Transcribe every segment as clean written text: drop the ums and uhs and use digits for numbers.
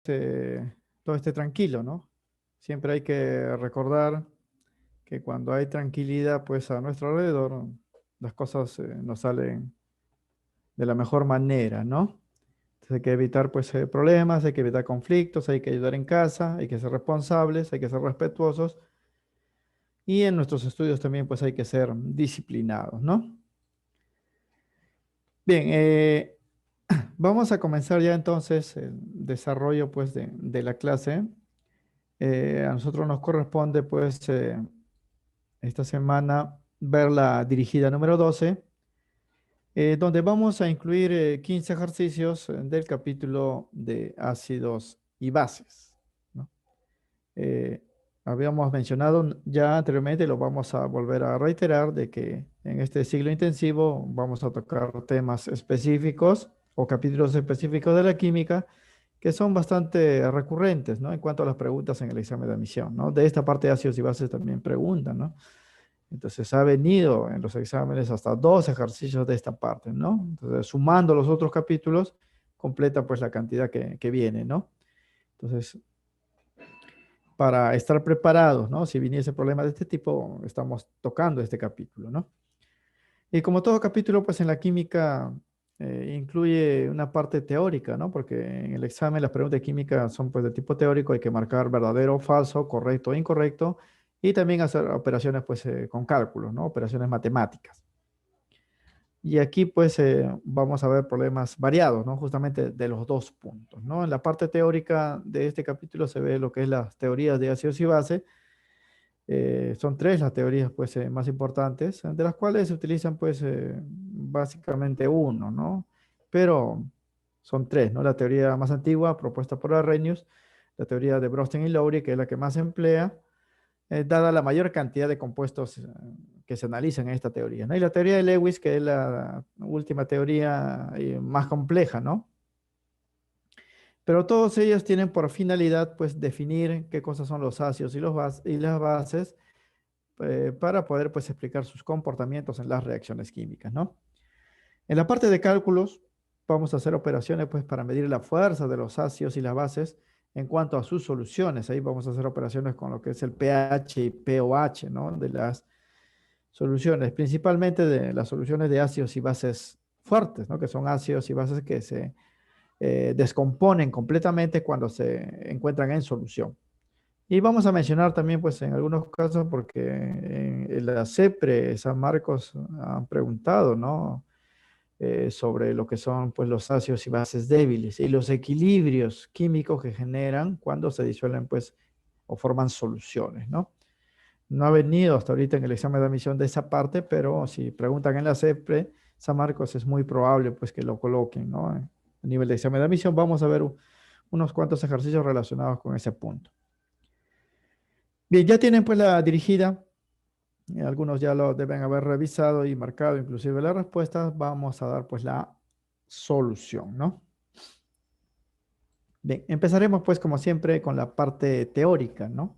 todo esté tranquilo, ¿no? Siempre hay que recordar que cuando hay tranquilidad, pues a nuestro alrededor, las cosas nos salen de la mejor manera, ¿no? Entonces hay que evitar pues problemas, hay que evitar conflictos, hay que ayudar en casa, hay que ser responsables, hay que ser respetuosos y en nuestros estudios también pues hay que ser disciplinados, ¿no? Bien, vamos a comenzar ya entonces el desarrollo pues de la clase. A nosotros nos corresponde pues esta semana ver la dirigida número 12, donde vamos a incluir 15 ejercicios del capítulo de ácidos y bases, ¿no? Eh, Habíamos mencionado ya anteriormente, lo vamos a volver a reiterar, de que en este ciclo intensivo vamos a tocar temas específicos o capítulos específicos de la química que son bastante recurrentes, ¿no? En cuanto a las preguntas en el examen de admisión, ¿no? De esta parte de ácidos y bases también preguntan, ¿no? Entonces ha venido en los exámenes hasta dos ejercicios de esta parte, ¿no? Entonces, sumando los otros capítulos, completa pues la cantidad que viene, ¿no? Entonces, para estar preparados, ¿no? Si viniese problema de este tipo, estamos tocando este capítulo, ¿no? Y como todo capítulo, pues en la química incluye una parte teórica, ¿no? Porque en el examen las preguntas de química son pues de tipo teórico, hay que marcar verdadero o falso, correcto o incorrecto, y también hacer operaciones pues con cálculos, ¿no? Operaciones matemáticas. Y aquí pues vamos a ver problemas variados, ¿no? Justamente de los dos puntos, ¿no? En la parte teórica de este capítulo se ve lo que es las teorías de ácidos y bases. Son tres las teorías pues, más importantes, de las cuales se utilizan pues, básicamente uno, ¿no? Pero son tres, ¿no? La teoría más antigua propuesta por Arrhenius, la teoría de Bronsted y Lowry, que es la que más se emplea, dada la mayor cantidad de compuestos que se analizan en esta teoría, ¿no? Y la teoría de Lewis, que es la última teoría más compleja, ¿no? Pero todos ellos tienen por finalidad pues definir qué cosas son los ácidos y, y las bases para poder pues, explicar sus comportamientos en las reacciones químicas, ¿no? En la parte de cálculos, vamos a hacer operaciones pues, para medir la fuerza de los ácidos y las bases en cuanto a sus soluciones. Ahí vamos a hacer operaciones con lo que es el pH y pOH, ¿no? De las soluciones, principalmente de las soluciones de ácidos y bases fuertes, ¿no? Que son ácidos y bases que se descomponen completamente cuando se encuentran en solución. Y vamos a mencionar también, pues, en algunos casos, porque en la CEPRE, San Marcos, han preguntado, ¿no? Sobre lo que son, pues, los ácidos y bases débiles y los equilibrios químicos que generan cuando se disuelven, pues, o forman soluciones, ¿no? No ha venido hasta ahorita en el examen de admisión de esa parte, pero si preguntan en la CEPRE, San Marcos, es muy probable, pues, que lo coloquen, ¿no? A nivel de examen de admisión, vamos a ver unos cuantos ejercicios relacionados con ese punto. Bien, ya tienen pues la dirigida, algunos ya lo deben haber revisado y marcado inclusive las respuestas, vamos a dar pues la solución, ¿no? Bien, empezaremos pues como siempre con la parte teórica, ¿no?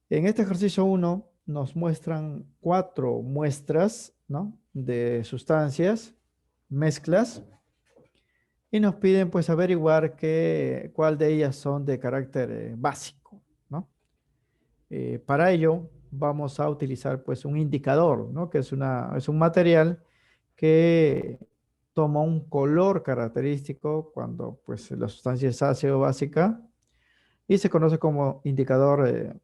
En este ejercicio 1 nos muestran 4 muestras, ¿no? De sustancias, mezclas, y nos piden pues averiguar cuál de ellas son de carácter básico, ¿no? Para ello vamos a utilizar pues un indicador, ¿no? Que es un material que toma un color característico cuando pues la sustancia es ácido básica y se conoce como indicador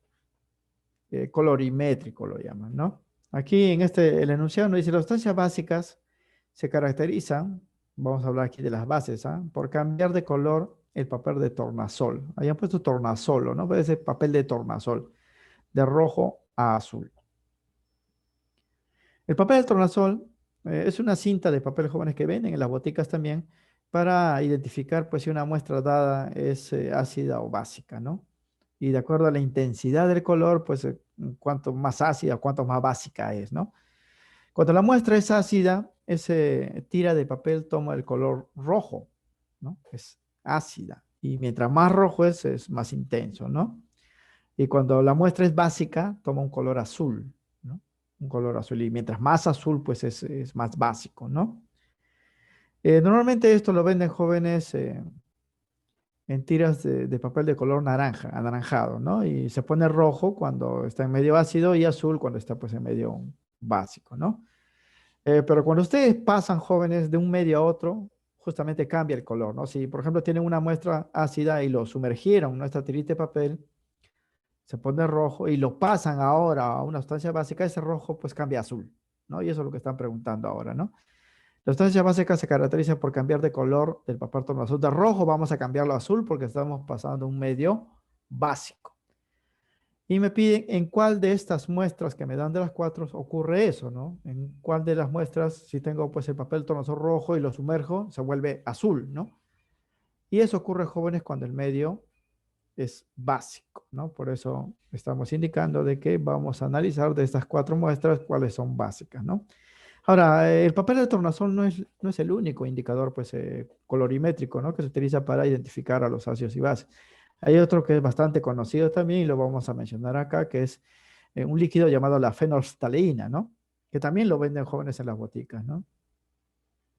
colorimétrico, lo llaman, ¿no? Aquí en el enunciado nos dice las sustancias básicas se caracterizan, vamos a hablar aquí de las bases, ¿ah? Por cambiar de color el papel de tornasol. Hayan puesto tornasol, ¿no? Puede ser papel de tornasol de rojo a azul. El papel de tornasol es una cinta de papel jóvenes que venden en las boticas también para identificar pues si una muestra dada es ácida o básica, ¿no? Y de acuerdo a la intensidad del color, pues cuanto más ácida, cuanto más básica es, ¿no? Cuando la muestra es ácida, ese tira de papel toma el color rojo, ¿no? Es ácida. Y mientras más rojo es más intenso, ¿no? Y cuando la muestra es básica, toma un color azul, ¿no? Un color azul. Y mientras más azul, pues es más básico, ¿no? Normalmente esto lo venden jóvenes en tiras de papel de color naranja, anaranjado, ¿no? Y se pone rojo cuando está en medio ácido y azul cuando está pues en medio básico, ¿no? Pero cuando ustedes pasan, jóvenes, de un medio a otro, justamente cambia el color, ¿no? Si, por ejemplo, tienen una muestra ácida y lo sumergieron en nuestra tirita de papel, se pone rojo y lo pasan ahora a una sustancia básica, ese rojo pues cambia a azul, ¿no? Y eso es lo que están preguntando ahora, ¿no? La sustancia básica se caracteriza por cambiar de color del papel tornasol. De rojo vamos a cambiarlo a azul porque estamos pasando un medio básico. Y me piden en cuál de estas muestras que me dan de las cuatro ocurre eso, ¿no? En cuál de las muestras, si tengo pues el papel tornasol rojo y lo sumerjo, se vuelve azul, ¿no? Y eso ocurre, jóvenes, cuando el medio es básico, ¿no? Por eso estamos indicando de que vamos a analizar de estas cuatro muestras cuáles son básicas, ¿no? Ahora, el papel de tornasol no es el único indicador pues, colorimétrico, ¿no? Que se utiliza para identificar a los ácidos y bases. Hay otro que es bastante conocido también y lo vamos a mencionar acá, que es un líquido llamado la fenolftaleína, ¿no? Que también lo venden jóvenes en las boticas, ¿no?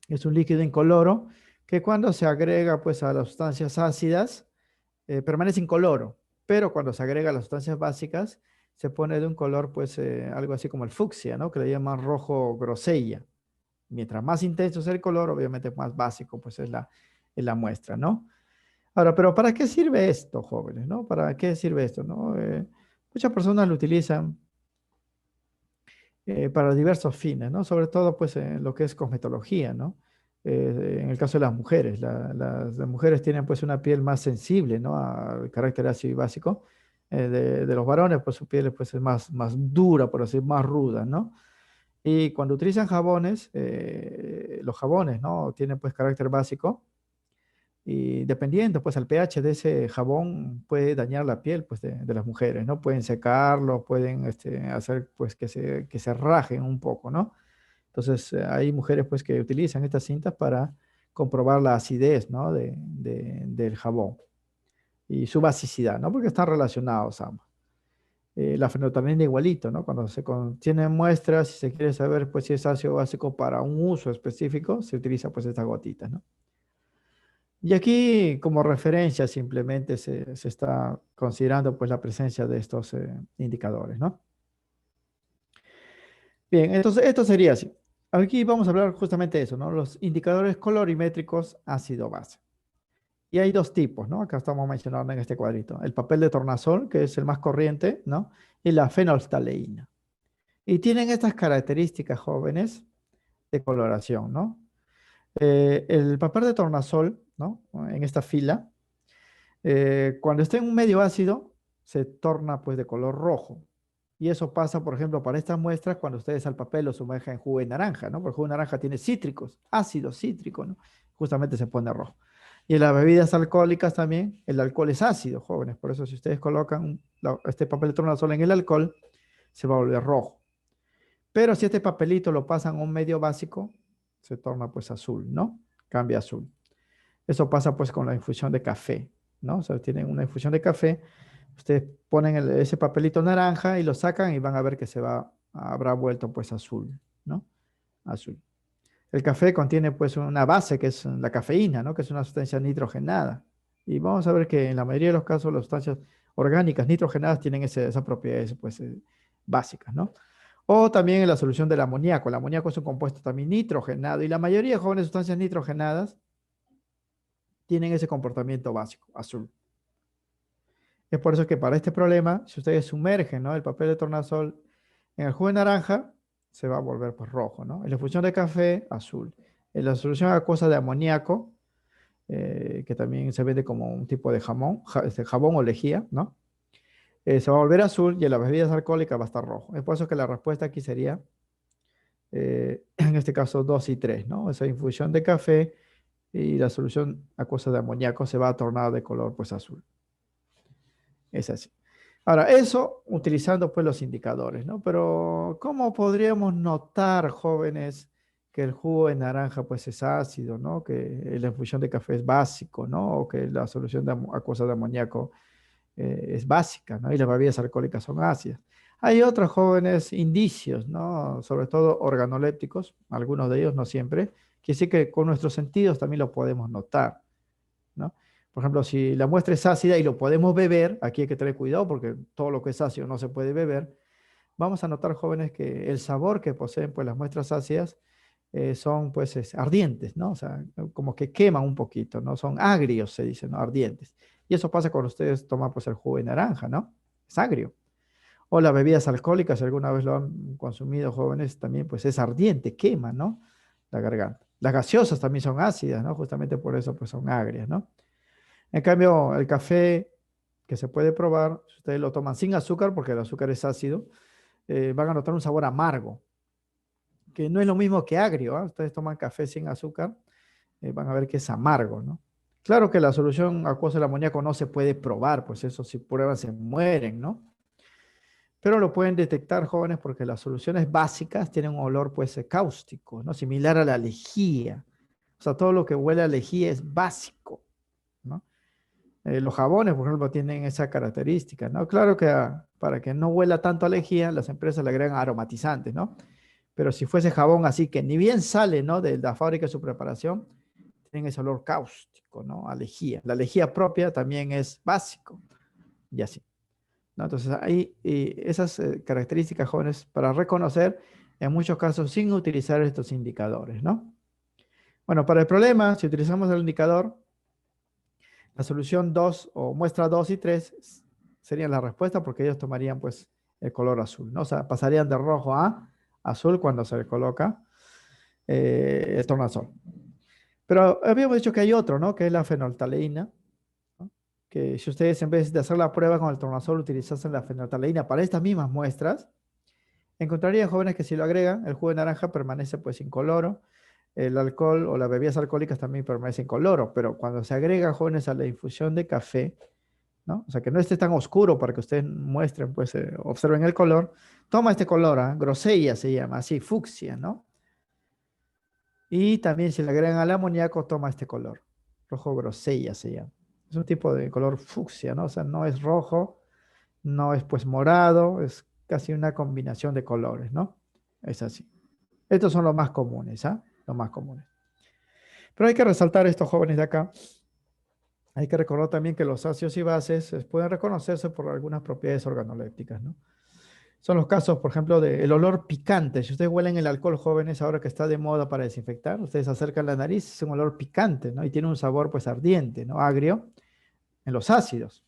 Es un líquido incoloro que cuando se agrega pues, a las sustancias ácidas permanece incoloro, pero cuando se agrega a las sustancias básicas se pone de un color pues algo así como el fucsia, ¿no? Que le llaman rojo grosella. Mientras más intenso es el color, obviamente más básico pues es la muestra, ¿no? Ahora, pero ¿para qué sirve esto, jóvenes, no? ¿Para qué sirve esto, no? Muchas personas lo utilizan para diversos fines, ¿no? Sobre todo pues en lo que es cosmetología, ¿no? En el caso de las mujeres, las mujeres tienen pues una piel más sensible, ¿no? Al carácter ácido y básico. De los varones pues su piel pues es más dura, por así decirlo, más ruda, ¿no? Y cuando utilizan jabones, los jabones, ¿no? Tienen pues carácter básico y dependiendo pues al pH de ese jabón puede dañar la piel pues de las mujeres, ¿no? Pueden secarlo, pueden hacer pues que se rajen un poco, ¿no? Entonces hay mujeres pues que utilizan estas cintas para comprobar la acidez, ¿no? Del jabón y su basicidad, ¿no? Porque están relacionados ambos. La fenolftaleína igualito, ¿no? Cuando se tienen muestras, si se quiere saber pues si es ácido básico para un uso específico, se utiliza pues estas gotitas, ¿no? Y aquí como referencia simplemente se está considerando pues la presencia de estos indicadores, ¿no? Bien, entonces esto sería así. Aquí vamos a hablar justamente de eso, ¿no? Los indicadores colorimétricos ácido-base. Y hay dos tipos, ¿no? Acá estamos mencionando en este cuadrito. El papel de tornasol, que es el más corriente, ¿no? Y la fenolftaleína. Y tienen estas características jóvenes de coloración, ¿no? El papel de tornasol, ¿no? En esta fila, cuando está en un medio ácido, se torna pues de color rojo. Y eso pasa, por ejemplo, para estas muestras cuando ustedes al papel lo sumergen en jugo de naranja, ¿no? Porque el jugo de naranja tiene cítricos, ácido cítrico, ¿no? Justamente se pone rojo. Y en las bebidas alcohólicas también, el alcohol es ácido, jóvenes. Por eso si ustedes colocan este papel de tornasol en el alcohol, se va a volver rojo. Pero si este papelito lo pasan a un medio básico, se torna pues azul, ¿no? Cambia azul. Eso pasa pues con la infusión de café, ¿no? O sea, tienen una infusión de café, ustedes ponen ese papelito naranja y lo sacan y van a ver que habrá vuelto pues azul, ¿no? Azul. El café contiene pues una base que es la cafeína, ¿no? Que es una sustancia nitrogenada. Y vamos a ver que en la mayoría de los casos las sustancias orgánicas nitrogenadas tienen esas propiedades pues básicas, ¿no? O también en la solución del amoníaco. El amoníaco es un compuesto también nitrogenado y la mayoría de jóvenes sustancias nitrogenadas tienen ese comportamiento básico, azul. Es por eso que para este problema, si ustedes sumergen, ¿no? El papel de tornasol en el jugo de naranja, se va a volver pues, rojo, ¿no? En la infusión de café, azul. En la solución acuosa de amoníaco, que también se vende como un tipo de jabón o lejía, ¿no? Se va a volver azul y en las bebidas alcohólicas va a estar rojo. Es por eso que la respuesta aquí sería, en este caso, 2 y 3, ¿no? Esa infusión de café y la solución acuosa de amoníaco se va a tornar de color pues azul. Es así. Ahora, eso utilizando pues los indicadores, ¿no? Pero ¿cómo podríamos notar, jóvenes, que el jugo de naranja pues es ácido, ¿no? Que la infusión de café es básico, ¿no? O que la solución acuosa de amoníaco es básica, ¿no? Y las bebidas alcohólicas son ácidas. Hay otros jóvenes indicios, ¿no? Sobre todo organolépticos, algunos de ellos, no siempre, que sí que con nuestros sentidos también lo podemos notar, ¿no? Por ejemplo, si la muestra es ácida y lo podemos beber, aquí hay que tener cuidado porque todo lo que es ácido no se puede beber. Vamos a notar, jóvenes, que el sabor que poseen pues las muestras ácidas son pues ardientes, ¿no? O sea, como que queman un poquito, ¿no? Son agrios, se dice, ¿no? Ardientes. Y eso pasa cuando ustedes toman pues el jugo de naranja, ¿no? Es agrio. O las bebidas alcohólicas, si alguna vez lo han consumido, jóvenes, también pues es ardiente, quema, ¿no? La garganta. Las gaseosas también son ácidas, ¿no? Justamente por eso pues son agrias, ¿no? En cambio, el café que se puede probar, si ustedes lo toman sin azúcar, porque el azúcar es ácido, van a notar un sabor amargo, que no es lo mismo que agrio, ¿ah? Ustedes toman café sin azúcar, van a ver que es amargo, ¿no? Claro que la solución acuosa del amoníaco no se puede probar, pues eso si prueban se mueren, ¿no? Pero lo pueden detectar, jóvenes, porque las soluciones básicas tienen un olor pues cáustico, ¿no? Similar a la lejía. O sea, todo lo que huele a lejía es básico, ¿no? Los jabones, por ejemplo, tienen esa característica, ¿no? Claro que para que no huela tanto a lejía, las empresas le agregan aromatizantes, ¿no? Pero si fuese jabón así que ni bien sale, ¿no? De la fábrica de su preparación, tienen ese olor cáustico, ¿no? A lejía. La lejía propia también es básico y así, ¿no? Entonces, hay esas características, jóvenes, para reconocer, en muchos casos, sin utilizar estos indicadores, ¿no? Bueno, para el problema, si utilizamos el indicador, la solución 2 o muestra 2 y 3 serían la respuesta porque ellos tomarían pues el color azul, ¿no? O sea, pasarían de rojo a azul cuando se le coloca el tornasol. Pero habíamos dicho que hay otro, ¿no? Que es la fenolftaleína, ¿no? Que si ustedes en vez de hacer la prueba con el tornasol utilizasen la fenolftaleína para estas mismas muestras, encontrarían, jóvenes, que si lo agregan, el jugo de naranja permanece pues incoloro, el alcohol o las bebidas alcohólicas también permanecen incoloro, pero cuando se agrega, jóvenes, a la infusión de café, ¿no? O sea, que no esté tan oscuro para que ustedes muestren, pues observen el color, toma este color, ¿ah? Grosella se llama, así, fucsia, ¿no? Y también si le agregan al amoníaco, toma este color, rojo grosella se llama. Es un tipo de color fucsia, ¿no? O sea, no es rojo, no es pues morado, es casi una combinación de colores, ¿no? Es así. Estos son los más comunes, ¿ah? Los más comunes. Pero hay que resaltar estos jóvenes de acá. Hay que recordar también que los ácidos y bases pueden reconocerse por algunas propiedades organolépticas, ¿no? Son los casos, por ejemplo, del olor picante. Si ustedes huelen el alcohol, jóvenes, ahora que está de moda para desinfectar, ustedes acercan la nariz, es un olor picante, ¿no? Y tiene un sabor pues ardiente, ¿no? Agrio en los ácidos.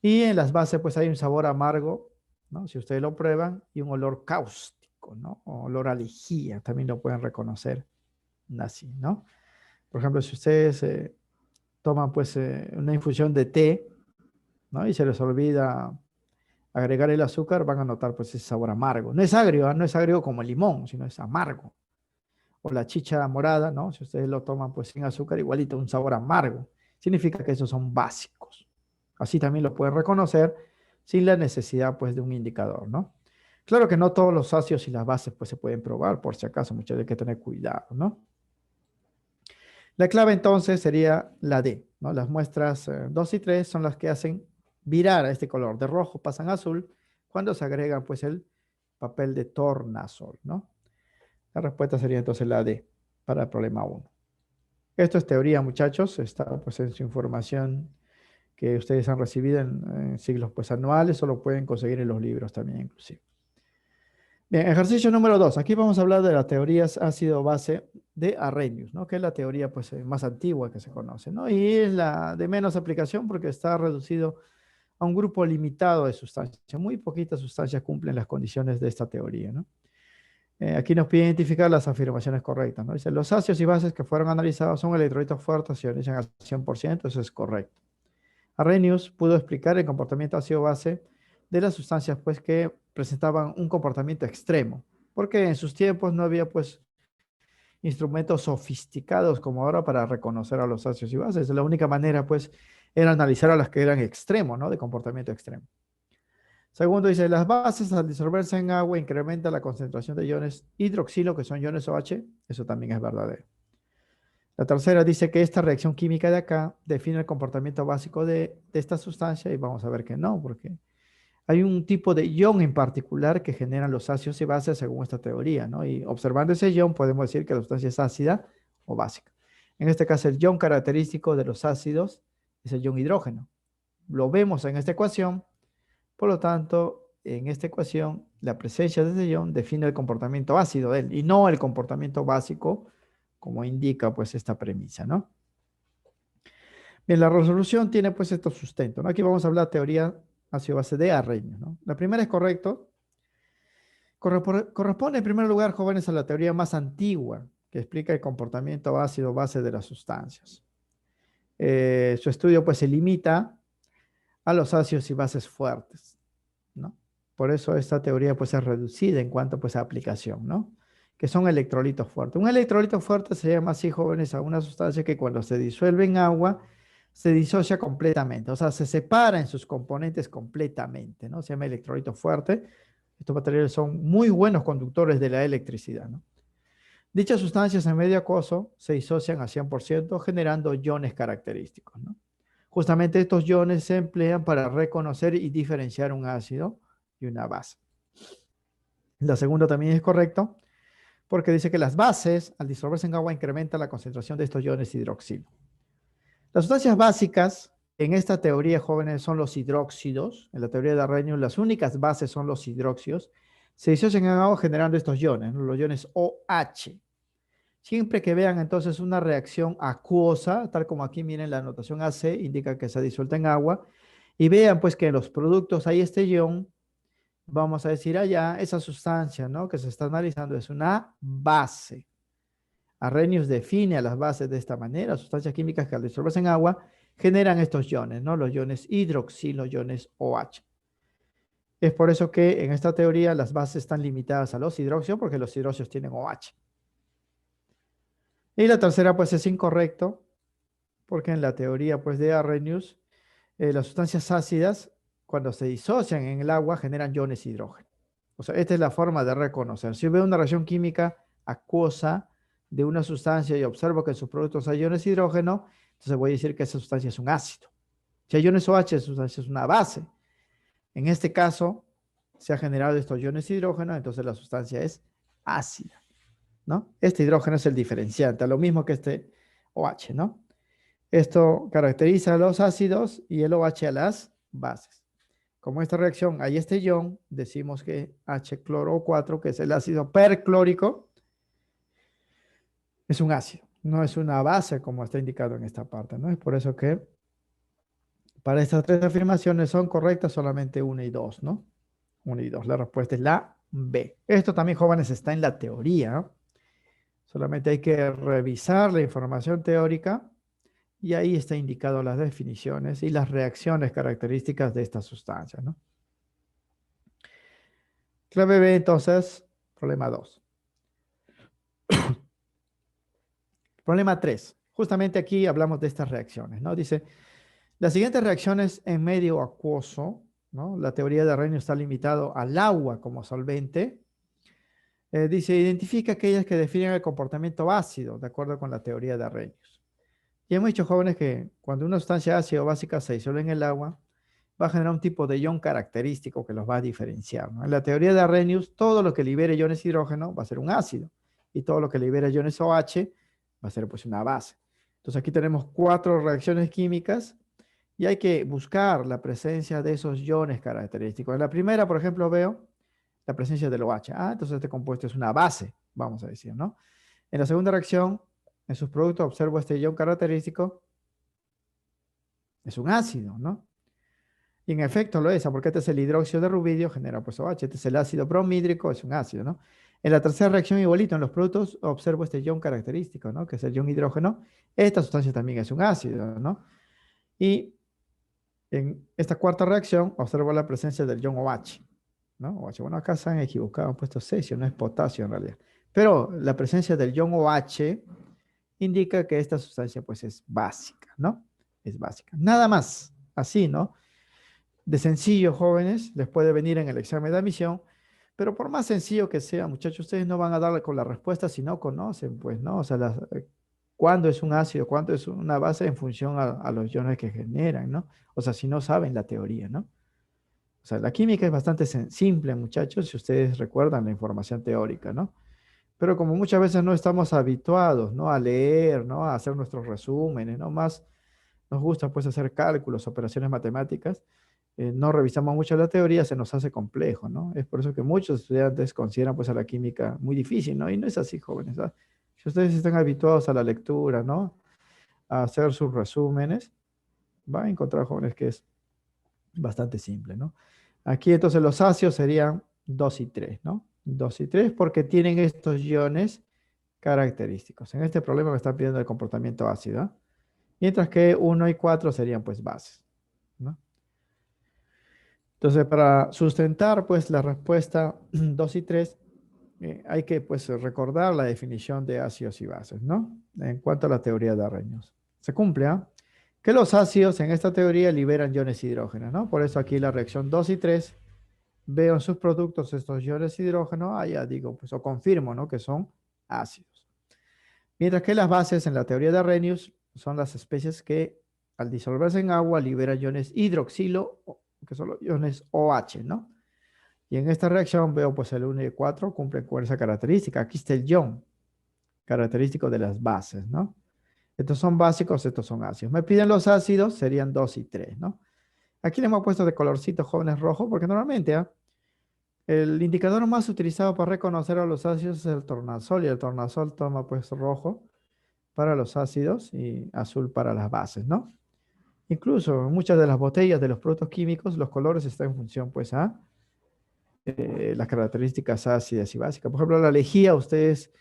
Y en las bases pues hay un sabor amargo, ¿no? Si ustedes lo prueban, y un olor cáustico, ¿no? O olor a lejía, también lo pueden reconocer así, ¿no? Por ejemplo, si ustedes toman pues una infusión de té, ¿no? Y se les olvida agregar el azúcar, van a notar pues ese sabor amargo. No es agrio, ¿ah? No es agrio como el limón, sino es amargo. O la chicha morada, ¿no? Si ustedes lo toman pues sin azúcar, igualito, un sabor amargo. Significa que esos son básicos. Así también lo pueden reconocer sin la necesidad pues de un indicador, ¿no? Claro que no todos los ácidos y las bases pues se pueden probar, por si acaso, muchas hay que tener cuidado, ¿no? La clave entonces sería la D, ¿no? Las muestras 2 y 3 son las que hacen virar a este color. De rojo pasan a azul cuando se agrega pues el papel de tornasol, ¿no? La respuesta sería entonces la D para el problema 1. Esto es teoría, muchachos. Está pues en su información que ustedes han recibido en siglos pues anuales o lo pueden conseguir en los libros también inclusive. Bien, ejercicio número 2. Aquí vamos a hablar de las teorías ácido-base de Arrhenius, ¿no? Que es la teoría pues, más antigua que se conoce, ¿no? Y es la de menos aplicación porque está reducido a un grupo limitado de sustancias. Muy poquitas sustancias cumplen las condiciones de esta teoría, ¿no? Aquí nos pide identificar las afirmaciones correctas, ¿no? Dice, los ácidos y bases que fueron analizados son electrolitos fuertes, se ionizan al 100%, eso es correcto. Arrhenius pudo explicar el comportamiento ácido-base de las sustancias pues, que presentaban un comportamiento extremo, porque en sus tiempos no había pues, instrumentos sofisticados como ahora para reconocer a los ácidos y bases. La única manera pues, era analizar a las que eran extremos, ¿no? De comportamiento extremo. Segundo, dice, las bases al disolverse en agua incrementan la concentración de iones hidroxilo, que son iones OH. Eso también es verdadero. La tercera dice que esta reacción química de acá define el comportamiento básico de esta sustancia y vamos a ver que no, porque hay un tipo de ion en particular que generan los ácidos y bases según esta teoría, ¿no? Y observando ese ion podemos decir que la sustancia es ácida o básica. En este caso, el ion característico de los ácidos es el ion hidrógeno. Lo vemos en esta ecuación, por lo tanto, en esta ecuación, la presencia de este ion define el comportamiento ácido de él y no el comportamiento básico, como indica pues esta premisa, ¿no? Bien, la resolución tiene pues estos sustentos, ¿no? Aquí vamos a hablar de teoría ácido-base de Arrhenius, ¿no? La primera es correcto. Corresponde en primer lugar, jóvenes, a la teoría más antigua que explica el comportamiento ácido-base de las sustancias. Su estudio pues se limita a los ácidos y bases fuertes, ¿no? Por eso esta teoría pues es reducida en cuanto pues a aplicación, ¿no? Que son electrolitos fuertes. Un electrolito fuerte se llama así, jóvenes, a una sustancia que cuando se disuelve en agua se disocia completamente, o sea, se separa en sus componentes completamente, ¿no? Se llama electrolito fuerte. Estos materiales son muy buenos conductores de la electricidad, ¿no? Dichas sustancias en medio acuoso se disocian a 100% generando iones característicos, ¿no? Justamente estos iones se emplean para reconocer y diferenciar un ácido y una base. La segunda también es correcto porque dice que las bases al disolverse en agua incrementan la concentración de estos iones hidroxilo. Las sustancias básicas en esta teoría, jóvenes, son los hidróxidos. En la teoría de Arrhenius, las únicas bases son los hidróxidos. Se disocian en agua generando estos iones, ¿no? Los iones OH. Siempre que vean entonces una reacción acuosa, tal como aquí miren la anotación AC, indica que se disuelta en agua, y vean pues que en los productos hay este ion, vamos a decir allá, esa sustancia, ¿no?, que se está analizando es una base. Arrhenius define a las bases de esta manera, sustancias químicas que al disolverse en agua generan estos iones, ¿no?, los iones hidroxilo, iones OH. Es por eso que en esta teoría las bases están limitadas a los hidróxidos, porque los hidróxidos tienen OH. Y la tercera pues es incorrecto, porque en la teoría pues de Arrhenius, las sustancias ácidas cuando se disocian en el agua generan iones hidrógeno. O sea, esta es la forma de reconocer. Si yo veo una reacción química acuosa de una sustancia y observo que en sus productos hay iones hidrógeno, entonces voy a decir que esa sustancia es un ácido. Si hay iones OH, esa sustancia es una base. En este caso, se ha generado estos iones hidrógeno, entonces la sustancia es ácida, ¿no? Este hidrógeno es el diferenciante, lo mismo que este OH, ¿no? Esto caracteriza a los ácidos y el OH a las bases. Como esta reacción hay este ion, decimos que H-cloro 4, que es el ácido perclórico, es un ácido, no es una base como está indicado en esta parte, ¿no? Es por eso que para estas tres afirmaciones son correctas solamente 1 y 2, ¿no? 1 y 2. La respuesta es la B. Esto también, jóvenes, está en la teoría, ¿no? Solamente hay que revisar la información teórica y ahí está indicado las definiciones y las reacciones características de estas sustancias, ¿no? Clave B, entonces, problema 2. Problema 3. Justamente aquí hablamos de estas reacciones, ¿no? Dice, las siguientes reacciones en medio acuoso, ¿no? La teoría de Arrhenius está limitado al agua como solvente. Dice, identifica aquellas que definen el comportamiento ácido, de acuerdo con la teoría de Arrhenius. Y hemos dicho, jóvenes, que cuando una sustancia ácida o básica se disuelve en el agua, va a generar un tipo de ion característico que los va a diferenciar, ¿no? En la teoría de Arrhenius, todo lo que libere iones hidrógeno va a ser un ácido, y todo lo que libere iones OH va a ser pues una base. Entonces aquí tenemos 4 reacciones químicas y hay que buscar la presencia de esos iones característicos. En la primera, por ejemplo, veo la presencia del OH. Entonces este compuesto es una base, vamos a decir, ¿no? En la segunda reacción, en sus productos observo este ion característico, es un ácido, ¿no? Y en efecto lo es, porque este es el hidróxido de rubidio, genera pues OH, este es el ácido bromhídrico, es un ácido, ¿no? En la tercera reacción, igualito, en los productos observo este ion característico, ¿no?, que es el ion hidrógeno. Esta sustancia también es un ácido, ¿no? Y en esta cuarta reacción observo la presencia del ion OH, ¿no? OH, bueno, acá se han equivocado, han puesto cesio, no es potasio en realidad. Pero la presencia del ion OH indica que esta sustancia pues es básica, ¿no? Es básica. Nada más, así, ¿no? De sencillo, jóvenes, les puede venir en el examen de admisión, pero por más sencillo que sea, muchachos, ustedes no van a darle con la respuesta si no conocen, pues, ¿no? O sea, cuándo es un ácido, cuándo es una base en función a los iones que generan, ¿no? O sea, si no saben la teoría, ¿no? O sea, la química es bastante simple, muchachos, si ustedes recuerdan la información teórica, ¿no? Pero como muchas veces no estamos habituados, ¿no?, a leer, ¿no?, a hacer nuestros resúmenes, ¿no? Más nos gusta pues hacer cálculos, operaciones matemáticas, no revisamos mucho la teoría, se nos hace complejo, ¿no? Es por eso que muchos estudiantes consideran pues a la química muy difícil, ¿no? Y no es así, jóvenes, ¿ah? Si ustedes están habituados a la lectura, ¿no? A hacer sus resúmenes, van a encontrar, jóvenes, que es bastante simple, ¿no? Aquí entonces los ácidos serían 2 y 3, ¿no? 2 y 3 porque tienen estos iones característicos. En este problema me están pidiendo el comportamiento ácido, ¿ah? Mientras que 1 y 4 serían pues bases, ¿no? Entonces, para sustentar pues la respuesta 2 y 3, hay que pues recordar la definición de ácidos y bases, ¿no? En cuanto a la teoría de Arrhenius. Se cumple, ¿ah? Que los ácidos en esta teoría liberan iones hidrógenos, ¿no? Por eso aquí la reacción 2 y 3 veo en sus productos estos iones hidrógenos, ya digo, pues o confirmo, ¿no? Que son ácidos. Mientras que las bases en la teoría de Arrhenius son las especies que al disolverse en agua liberan iones hidroxilo, que son los iones OH, ¿no? Y en esta reacción veo pues el 1 y el 4 cumplen con esa característica. Aquí está el ion, característico de las bases, ¿no? Estos son básicos, estos son ácidos. Me piden los ácidos, serían 2 y 3, ¿no? Aquí le hemos puesto de colorcito jóvenes rojo, porque normalmente el indicador más utilizado para reconocer a los ácidos es el tornasol, y el tornasol toma pues rojo para los ácidos y azul para las bases, ¿no? Incluso en muchas de las botellas de los productos químicos, los colores están en función pues a las características ácidas y básicas. Por ejemplo, la lejía, ustedes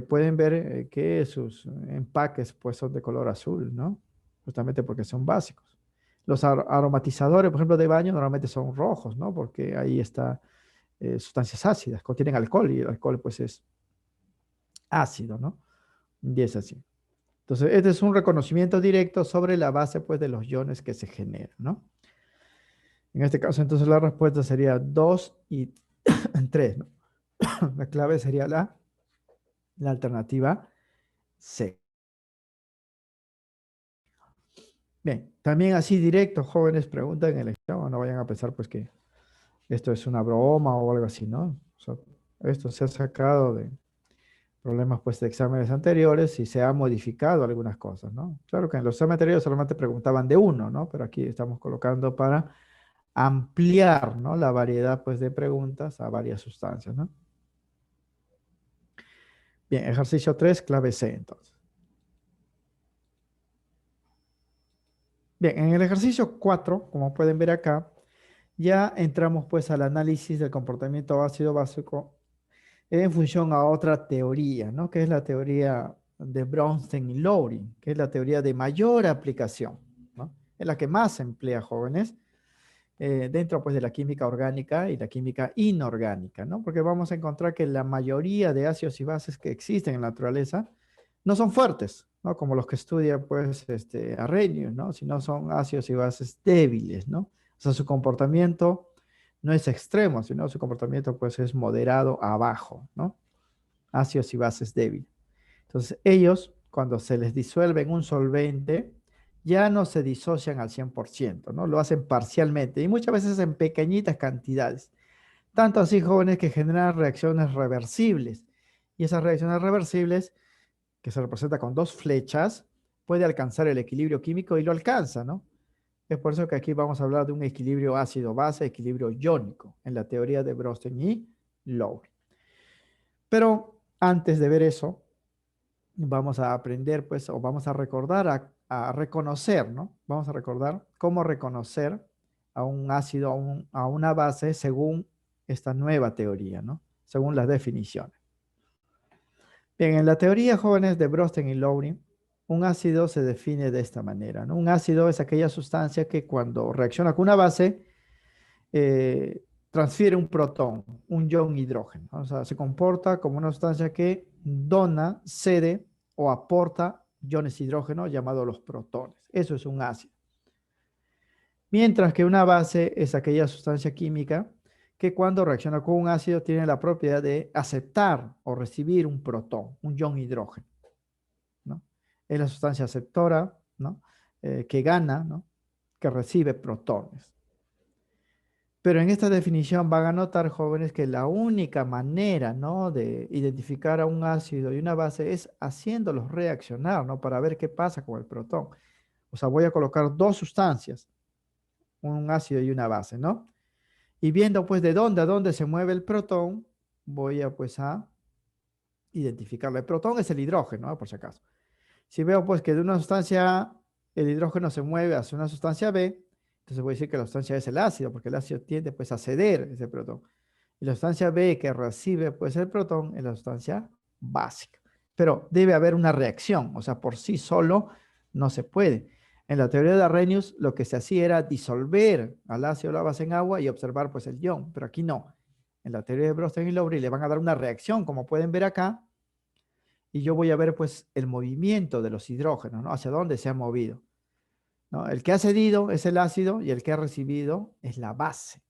pueden ver que sus empaques pues son de color azul, ¿no? Justamente porque son básicos. Los aromatizadores, por ejemplo, de baño normalmente son rojos, ¿no? Porque ahí está sustancias ácidas, contienen alcohol y el alcohol pues es ácido, ¿no? Y es así. Entonces, este es un reconocimiento directo sobre la base pues de los iones que se generan, ¿no? En este caso, entonces la respuesta sería 2 y 3, ¿no? La clave sería la alternativa C. Bien, también así directo, jóvenes preguntan en el examen, no vayan a pensar pues que esto es una broma o algo así, ¿no? O sea, esto se ha sacado de problemas pues de exámenes anteriores y se ha modificado algunas cosas, ¿no? Claro que en los exámenes anteriores solamente preguntaban de uno, ¿no? Pero aquí estamos colocando para ampliar, ¿no? La variedad pues de preguntas a varias sustancias, ¿no? Bien, ejercicio 3, clave C entonces. Bien, en el ejercicio 4, como pueden ver acá, ya entramos pues al análisis del comportamiento ácido básico en función a otra teoría, ¿no? Que es la teoría de Bronsted y Lowry, que es la teoría de mayor aplicación, ¿no? Es la que más se emplea, jóvenes, dentro pues de la química orgánica y la química inorgánica, ¿no? Porque vamos a encontrar que la mayoría de ácidos y bases que existen en la naturaleza no son fuertes, ¿no? Como los que estudia pues Arrhenius, ¿no? Sino son ácidos y bases débiles, ¿no? O sea, su comportamiento no es extremo, sino su comportamiento pues es moderado a bajo, ¿no? Ácidos y bases débiles. Entonces, ellos, cuando se les disuelve en un solvente, ya no se disocian al 100%, ¿no? Lo hacen parcialmente y muchas veces en pequeñitas cantidades. Tanto así, jóvenes, que generan reacciones reversibles. Y esas reacciones reversibles, que se representa con dos flechas, puede alcanzar el equilibrio químico y lo alcanza, ¿no? Es por eso que aquí vamos a hablar de un equilibrio ácido-base, equilibrio iónico, en la teoría de Bronsted y Lowry. Pero antes de ver eso, vamos a aprender, pues, o vamos a recordar, a reconocer, ¿no? Vamos a recordar cómo reconocer a un ácido, a una base según esta nueva teoría, ¿no? Según las definiciones. Bien, en la teoría, jóvenes, de Bronsted y Lowry, un ácido se define de esta manera, ¿no? Un ácido es aquella sustancia que cuando reacciona con una base, transfiere un protón, un ion hidrógeno, ¿no? O sea, se comporta como una sustancia que dona, cede o aporta iones hidrógeno llamados los protones. Eso es un ácido. Mientras que una base es aquella sustancia química que cuando reacciona con un ácido tiene la propiedad de aceptar o recibir un protón, un ion hidrógeno, ¿no? Es la sustancia aceptora, ¿no? Que gana, ¿no? Que recibe protones. Pero en esta definición van a notar, jóvenes, que la única manera, ¿no? De identificar a un ácido y una base es haciéndolos reaccionar, ¿no? Para ver qué pasa con el protón. O sea, voy a colocar dos sustancias, un ácido y una base, ¿no? Y viendo pues de dónde a dónde se mueve el protón, voy a pues a identificarlo. El protón es el hidrógeno, ¿no? Por si acaso. Si veo pues que de una sustancia A el hidrógeno se mueve hacia una sustancia B, entonces voy a decir que la sustancia A es el ácido, porque el ácido tiende pues a ceder ese protón. Y la sustancia B que recibe pues el protón es la sustancia básica. Pero debe haber una reacción, o sea, por sí solo no se puede. En la teoría de Arrhenius lo que se hacía era disolver al ácido o la base en agua y observar pues el ion, pero aquí no. En la teoría de Bronsted y Lowry le van a dar una reacción, como pueden ver acá, y yo voy a ver pues el movimiento de los hidrógenos, ¿no? Hacia dónde se han movido, ¿no? El que ha cedido es el ácido y el que ha recibido es la base,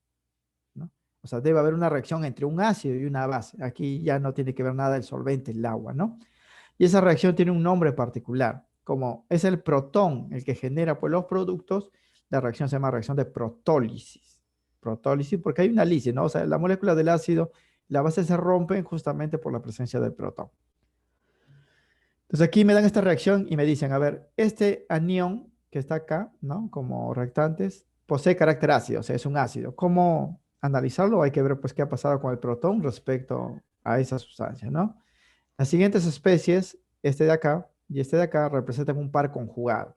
¿no? O sea, debe haber una reacción entre un ácido y una base. Aquí ya no tiene que ver nada el solvente, el agua, ¿no? Y esa reacción tiene un nombre particular. Como es el protón el que genera pues los productos, la reacción se llama reacción de protólisis. Protólisis porque hay una lisis, ¿no? O sea, la molécula del ácido, la base se rompen justamente por la presencia del protón. Entonces aquí me dan esta reacción y me dicen, a ver, este anión que está acá, ¿no? Como reactantes, posee carácter ácido, o sea, es un ácido. ¿Cómo analizarlo? Hay que ver, pues, qué ha pasado con el protón respecto a esa sustancia, ¿no? Las siguientes especies, este de acá y este de acá, representan un par conjugado.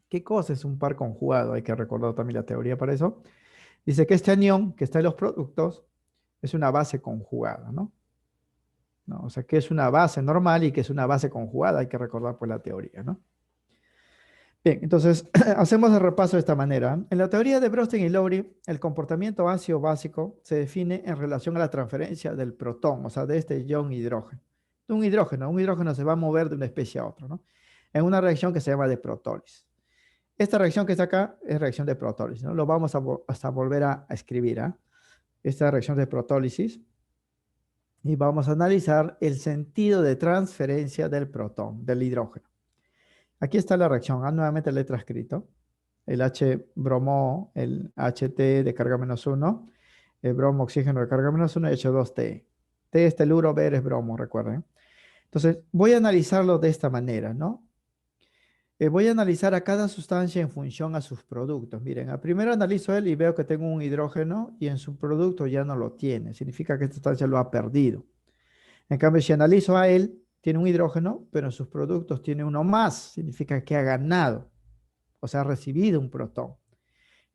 ¿Qué cosa es un par conjugado? Hay que recordar también la teoría para eso. Dice que este anión que está en los productos es una base conjugada, ¿no? ¿No? O sea, que es una base normal y que es una base conjugada. Hay que recordar pues la teoría, ¿no? Bien, entonces hacemos el repaso de esta manera. En la teoría de Bronsted y Lowry, el comportamiento ácido básico se define en relación a la transferencia del protón, o sea, de este ion hidrógeno. Un hidrógeno se va a mover de una especie a otra, ¿no? En una reacción que se llama de protólisis. Esta reacción que está acá es reacción de protólisis, ¿no? Lo vamos a hasta volver a escribir, ¿ah? Esta reacción de protólisis. Y vamos a analizar el sentido de transferencia del protón, del hidrógeno. Aquí está la reacción. Nuevamente letra escrito. El H bromo, el HT de carga -1, el bromo oxígeno de carga -1 y H2T. T es teluro, B es bromo, recuerden. Entonces, voy a analizarlo de esta manera, ¿no? Voy a analizar a cada sustancia en función a sus productos. Miren, primero analizo él y veo que tengo un hidrógeno y en su producto ya no lo tiene. Significa que esta sustancia lo ha perdido. En cambio, si analizo a él, tiene un hidrógeno, pero en sus productos tiene uno más. Significa que ha ganado, o sea, ha recibido un protón.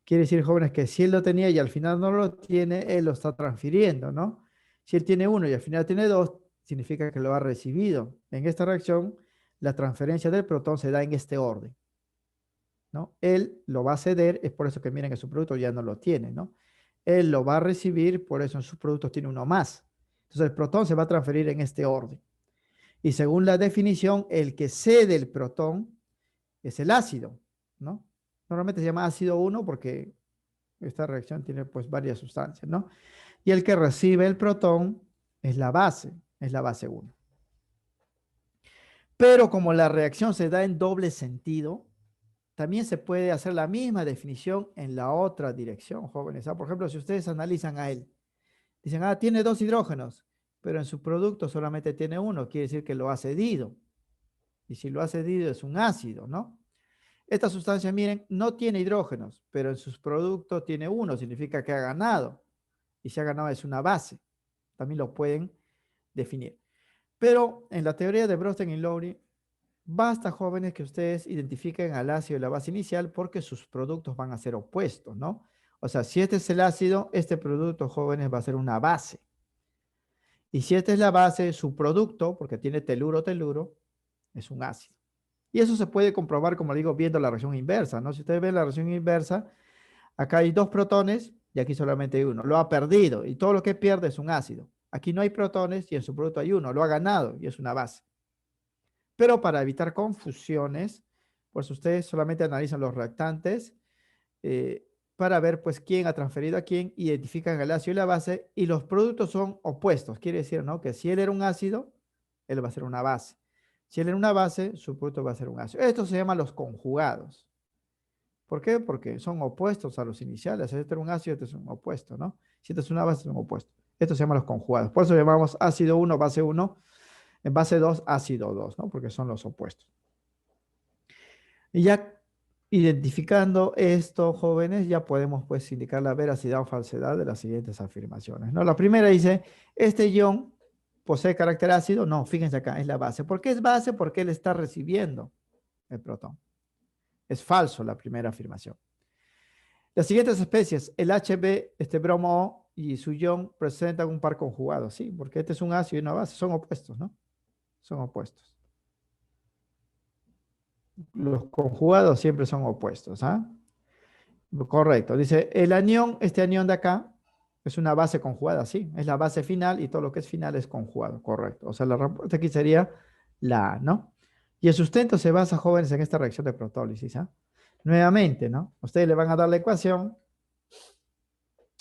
Quiere decir, jóvenes, que si él lo tenía y al final no lo tiene, él lo está transfiriendo, ¿no? Si él tiene uno y al final tiene dos, significa que lo ha recibido. En esta reacción, la transferencia del protón se da en este orden, ¿no? Él lo va a ceder, es por eso que miren que su producto ya no lo tiene, ¿no? Él lo va a recibir, por eso en sus productos tiene uno más. Entonces el protón se va a transferir en este orden. Y según la definición, el que cede el protón es el ácido, ¿no? Normalmente se llama ácido 1 porque esta reacción tiene pues varias sustancias, ¿no? Y el que recibe el protón es la base 1. Pero como la reacción se da en doble sentido, también se puede hacer la misma definición en la otra dirección, jóvenes. Por ejemplo, si ustedes analizan a él, dicen, tiene dos hidrógenos, pero en su producto solamente tiene uno, quiere decir que lo ha cedido. Y si lo ha cedido es un ácido, ¿no? Esta sustancia, miren, no tiene hidrógenos, pero en sus productos tiene uno, significa que ha ganado. Y si ha ganado es una base. También lo pueden definir. Pero en la teoría de Bronsted y Lowry, basta, jóvenes, que ustedes identifiquen al ácido y la base inicial porque sus productos van a ser opuestos, ¿no? O sea, si este es el ácido, este producto, jóvenes, va a ser una base. Y si esta es la base, su producto, porque tiene teluro, es un ácido. Y eso se puede comprobar, como digo, viendo la reacción inversa, ¿no? Si ustedes ven la reacción inversa, acá hay dos protones y aquí solamente hay uno. Lo ha perdido y todo lo que pierde es un ácido. Aquí no hay protones y en su producto hay uno. Lo ha ganado y es una base. Pero para evitar confusiones, pues ustedes solamente analizan los reactantes para ver pues quién ha transferido a quién, identifican el ácido y la base y los productos son opuestos. Quiere decir, ¿no? Que si él era un ácido, él va a ser una base. Si él era una base, su producto va a ser un ácido. Esto se llama los conjugados. ¿Por qué? Porque son opuestos a los iniciales. Este es un ácido, este es un opuesto, ¿no? Si este es una base, es un opuesto. Esto se llama los conjugados. Por eso llamamos ácido 1, base 1, en base 2, ácido 2, ¿no? Porque son los opuestos. Y ya Identificando esto, jóvenes, ya podemos pues indicar la veracidad o falsedad de las siguientes afirmaciones, ¿no? La primera dice, este ion posee carácter ácido. No, fíjense acá, es la base. ¿Por qué es base? Porque él está recibiendo el protón. Es falso la primera afirmación. Las siguientes especies, el HB, este bromo y su ion presentan un par conjugado, sí, porque este es un ácido y una base, son opuestos, ¿no? Son opuestos. Los conjugados siempre son opuestos, ¿ah? Correcto. Dice, el anión, este anión de acá, es una base conjugada, sí. Es la base final y todo lo que es final es conjugado, correcto. O sea, la respuesta aquí sería la A, ¿no? Y el sustento se basa, jóvenes, en esta reacción de protólisis, ¿ah? Nuevamente, ¿no? Ustedes le van a dar la ecuación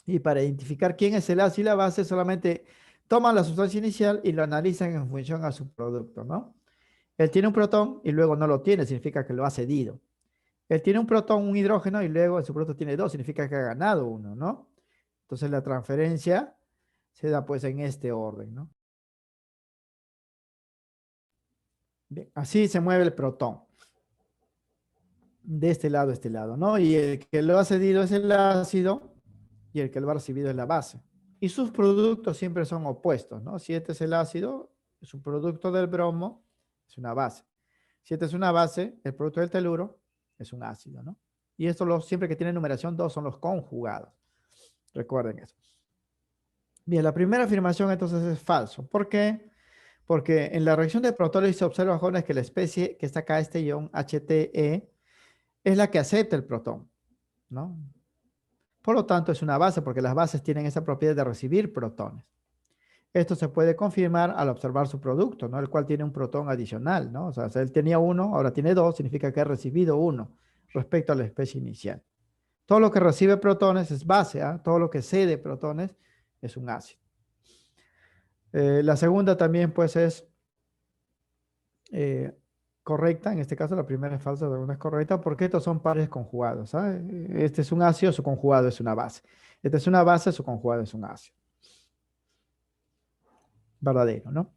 y para identificar quién es el ácido y la base, solamente toman la sustancia inicial y lo analizan en función a su producto, ¿no? Él tiene un protón y luego no lo tiene, significa que lo ha cedido. Él tiene un protón, un hidrógeno, y luego en su producto tiene dos, significa que ha ganado uno, ¿no? Entonces la transferencia se da pues en este orden, ¿no? Bien, así se mueve el protón. De este lado a este lado, ¿no? Y el que lo ha cedido es el ácido y el que lo ha recibido es la base. Y sus productos siempre son opuestos, ¿no? Si este es el ácido, es un producto del bromo, es una base. Si este es una base, el producto del teluro es un ácido, ¿no? Y esto siempre que tiene numeración 2 son los conjugados. Recuerden eso. Bien, la primera afirmación entonces es falso. ¿Por qué? Porque en la reacción de protólisis se observa, jóvenes, que la especie que está acá, este ion HTE, es la que acepta el protón, ¿no? Por lo tanto, es una base porque las bases tienen esa propiedad de recibir protones. Esto se puede confirmar al observar su producto, ¿no? El cual tiene un protón adicional, ¿no? O sea, si él tenía uno, ahora tiene dos, significa que ha recibido uno respecto a la especie inicial. Todo lo que recibe protones es base, ¿eh? Todo lo que cede protones es un ácido. La segunda también, pues, es eh, correcta. En este caso, la primera es falsa, la segunda es correcta, porque estos son pares conjugados, ¿sabes? Este es un ácido, su conjugado es una base. Este es una base, su conjugado es un ácido. Verdadero, ¿no?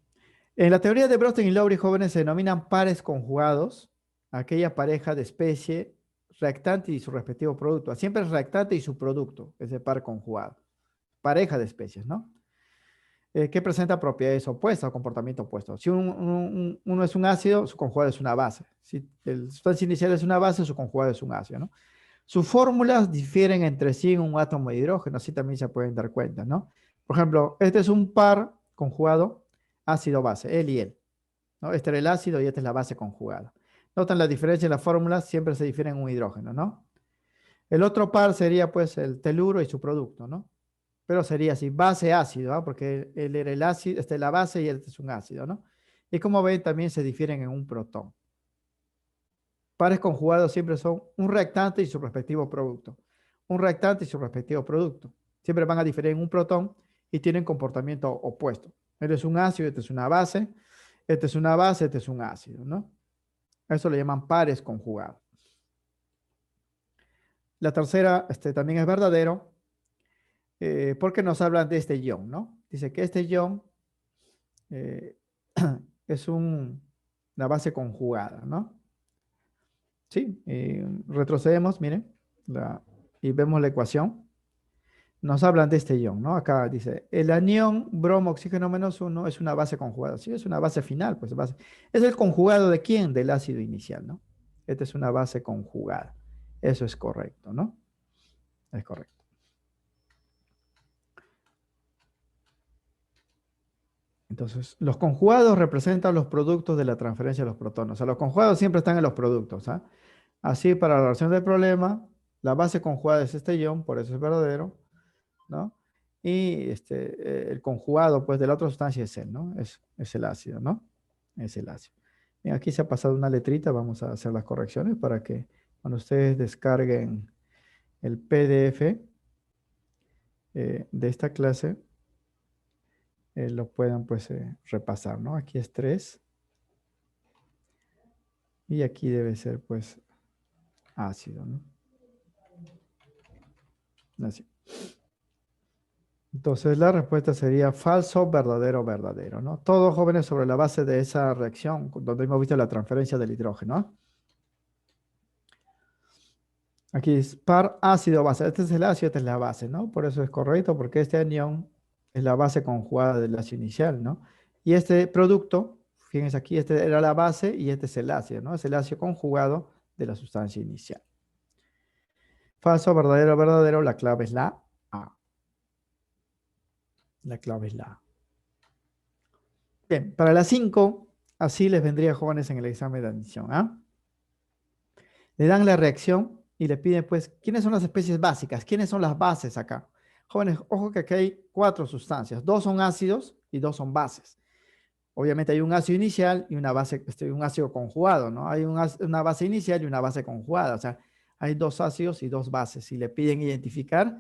En la teoría de Brosten y Lowry, jóvenes, se denominan pares conjugados aquella pareja de especie reactante y su respectivo producto. Siempre es reactante y su producto, ese par conjugado. Pareja de especies, ¿no? Que presenta propiedades opuestas o comportamiento opuesto. Si uno es un ácido, su conjugado es una base. Si el sustancia inicial es una base, su conjugado es un ácido, ¿no? Sus fórmulas difieren entre sí en un átomo de hidrógeno, así también se pueden dar cuenta, ¿no? Por ejemplo, este es un par conjugado ácido-base, él y él, ¿no? Este era el ácido y esta es la base conjugada. Notan la diferencia en las fórmulas, siempre se difieren en un hidrógeno, ¿no? El otro par sería pues el teluro y su producto, ¿no? Pero sería así, base ácido, ¿no? Porque él era el ácido, esta es la base y este es un ácido, ¿no? Y como ven, también se difieren en un protón. Pares conjugados siempre son un reactante y su respectivo producto. Un reactante y su respectivo producto. Siempre van a diferir en un protón y tienen comportamiento opuesto. Este es un ácido, este es una base, este es una base, este es un ácido, ¿no? A eso le llaman pares conjugados. La tercera también es verdadero, porque nos hablan de este ion, ¿no? Dice que este ion eh, es una base conjugada, ¿no? Sí, retrocedemos, miren, y vemos la ecuación. Nos hablan de este ion, ¿no? Acá dice, el anión bromo oxígeno -1 es una base conjugada. Sí, es una base final, pues base. ¿Es el conjugado de quién? Del ácido inicial, ¿no? Esta es una base conjugada. Eso es correcto, ¿no? Es correcto. Entonces, los conjugados representan los productos de la transferencia de los protones. O sea, los conjugados siempre están en los productos, ¿ah? Así, para la relación del problema, la base conjugada es este ion, por eso es verdadero, ¿no? Y el conjugado, pues, de la otra sustancia es él, ¿no? Es el ácido, ¿no? Es el ácido. Bien, aquí se ha pasado una letrita, vamos a hacer las correcciones para que cuando ustedes descarguen el PDF de esta clase, lo puedan, pues, repasar, ¿no? Aquí es 3 y aquí debe ser, pues, ácido, ¿no? Así. Entonces la respuesta sería falso, verdadero, verdadero, ¿no? Todos jóvenes sobre la base de esa reacción, donde hemos visto la transferencia del hidrógeno. Aquí es par ácido base. Este es el ácido, esta es la base, ¿no? Por eso es correcto, porque este anión es la base conjugada del ácido inicial, ¿no? Y este producto, fíjense aquí, este era la base y este es el ácido, ¿no? Es el ácido conjugado de la sustancia inicial. Falso, verdadero, verdadero, la clave es la A. La clave es la A. Bien, para las 5, así les vendría, jóvenes, en el examen de admisión, ¿ah? Le dan la reacción y le piden, pues, ¿quiénes son las especies básicas? ¿Quiénes son las bases acá? Jóvenes, ojo que aquí hay 4 sustancias. 2 son ácidos y 2 son bases. Obviamente hay un ácido inicial y una base, un ácido conjugado, ¿no? Hay una base inicial y una base conjugada. O sea, hay 2 ácidos y 2 bases. Y le piden identificar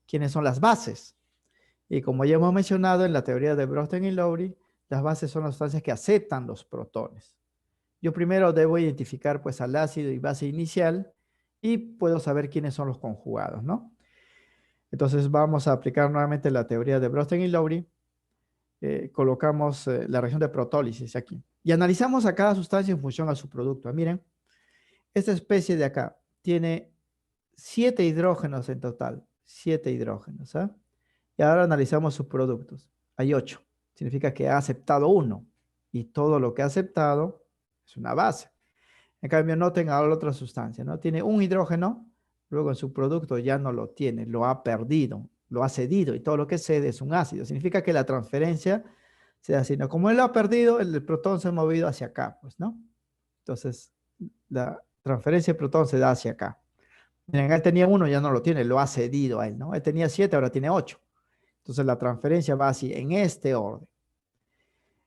quiénes son las bases. Y como ya hemos mencionado en la teoría de Bronsted y Lowry, las bases son las sustancias que aceptan los protones. Yo primero debo identificar pues al ácido y base inicial y puedo saber quiénes son los conjugados, ¿no? Entonces vamos a aplicar nuevamente la teoría de Bronsted y Lowry. Colocamos la reacción de protólisis aquí. Y analizamos a cada sustancia en función a su producto. Miren, esta especie de acá tiene 7 hidrógenos en total. 7 hidrógenos, ¿ah? Y ahora analizamos sus productos. Hay 8. Significa que ha aceptado uno. Y todo lo que ha aceptado es una base. En cambio, noten ahora la otra sustancia, ¿no? Tiene un hidrógeno, luego en su producto ya no lo tiene, lo ha perdido, lo ha cedido, y todo lo que cede es un ácido. Significa que la transferencia se da así, ¿no? Como él lo ha perdido, el protón se ha movido hacia acá, pues, ¿no? Entonces, la transferencia de protón se da hacia acá. Miren, él tenía uno, ya no lo tiene, lo ha cedido a él, ¿no? Él tenía 7, ahora tiene 8. Entonces, la transferencia va así, en este orden.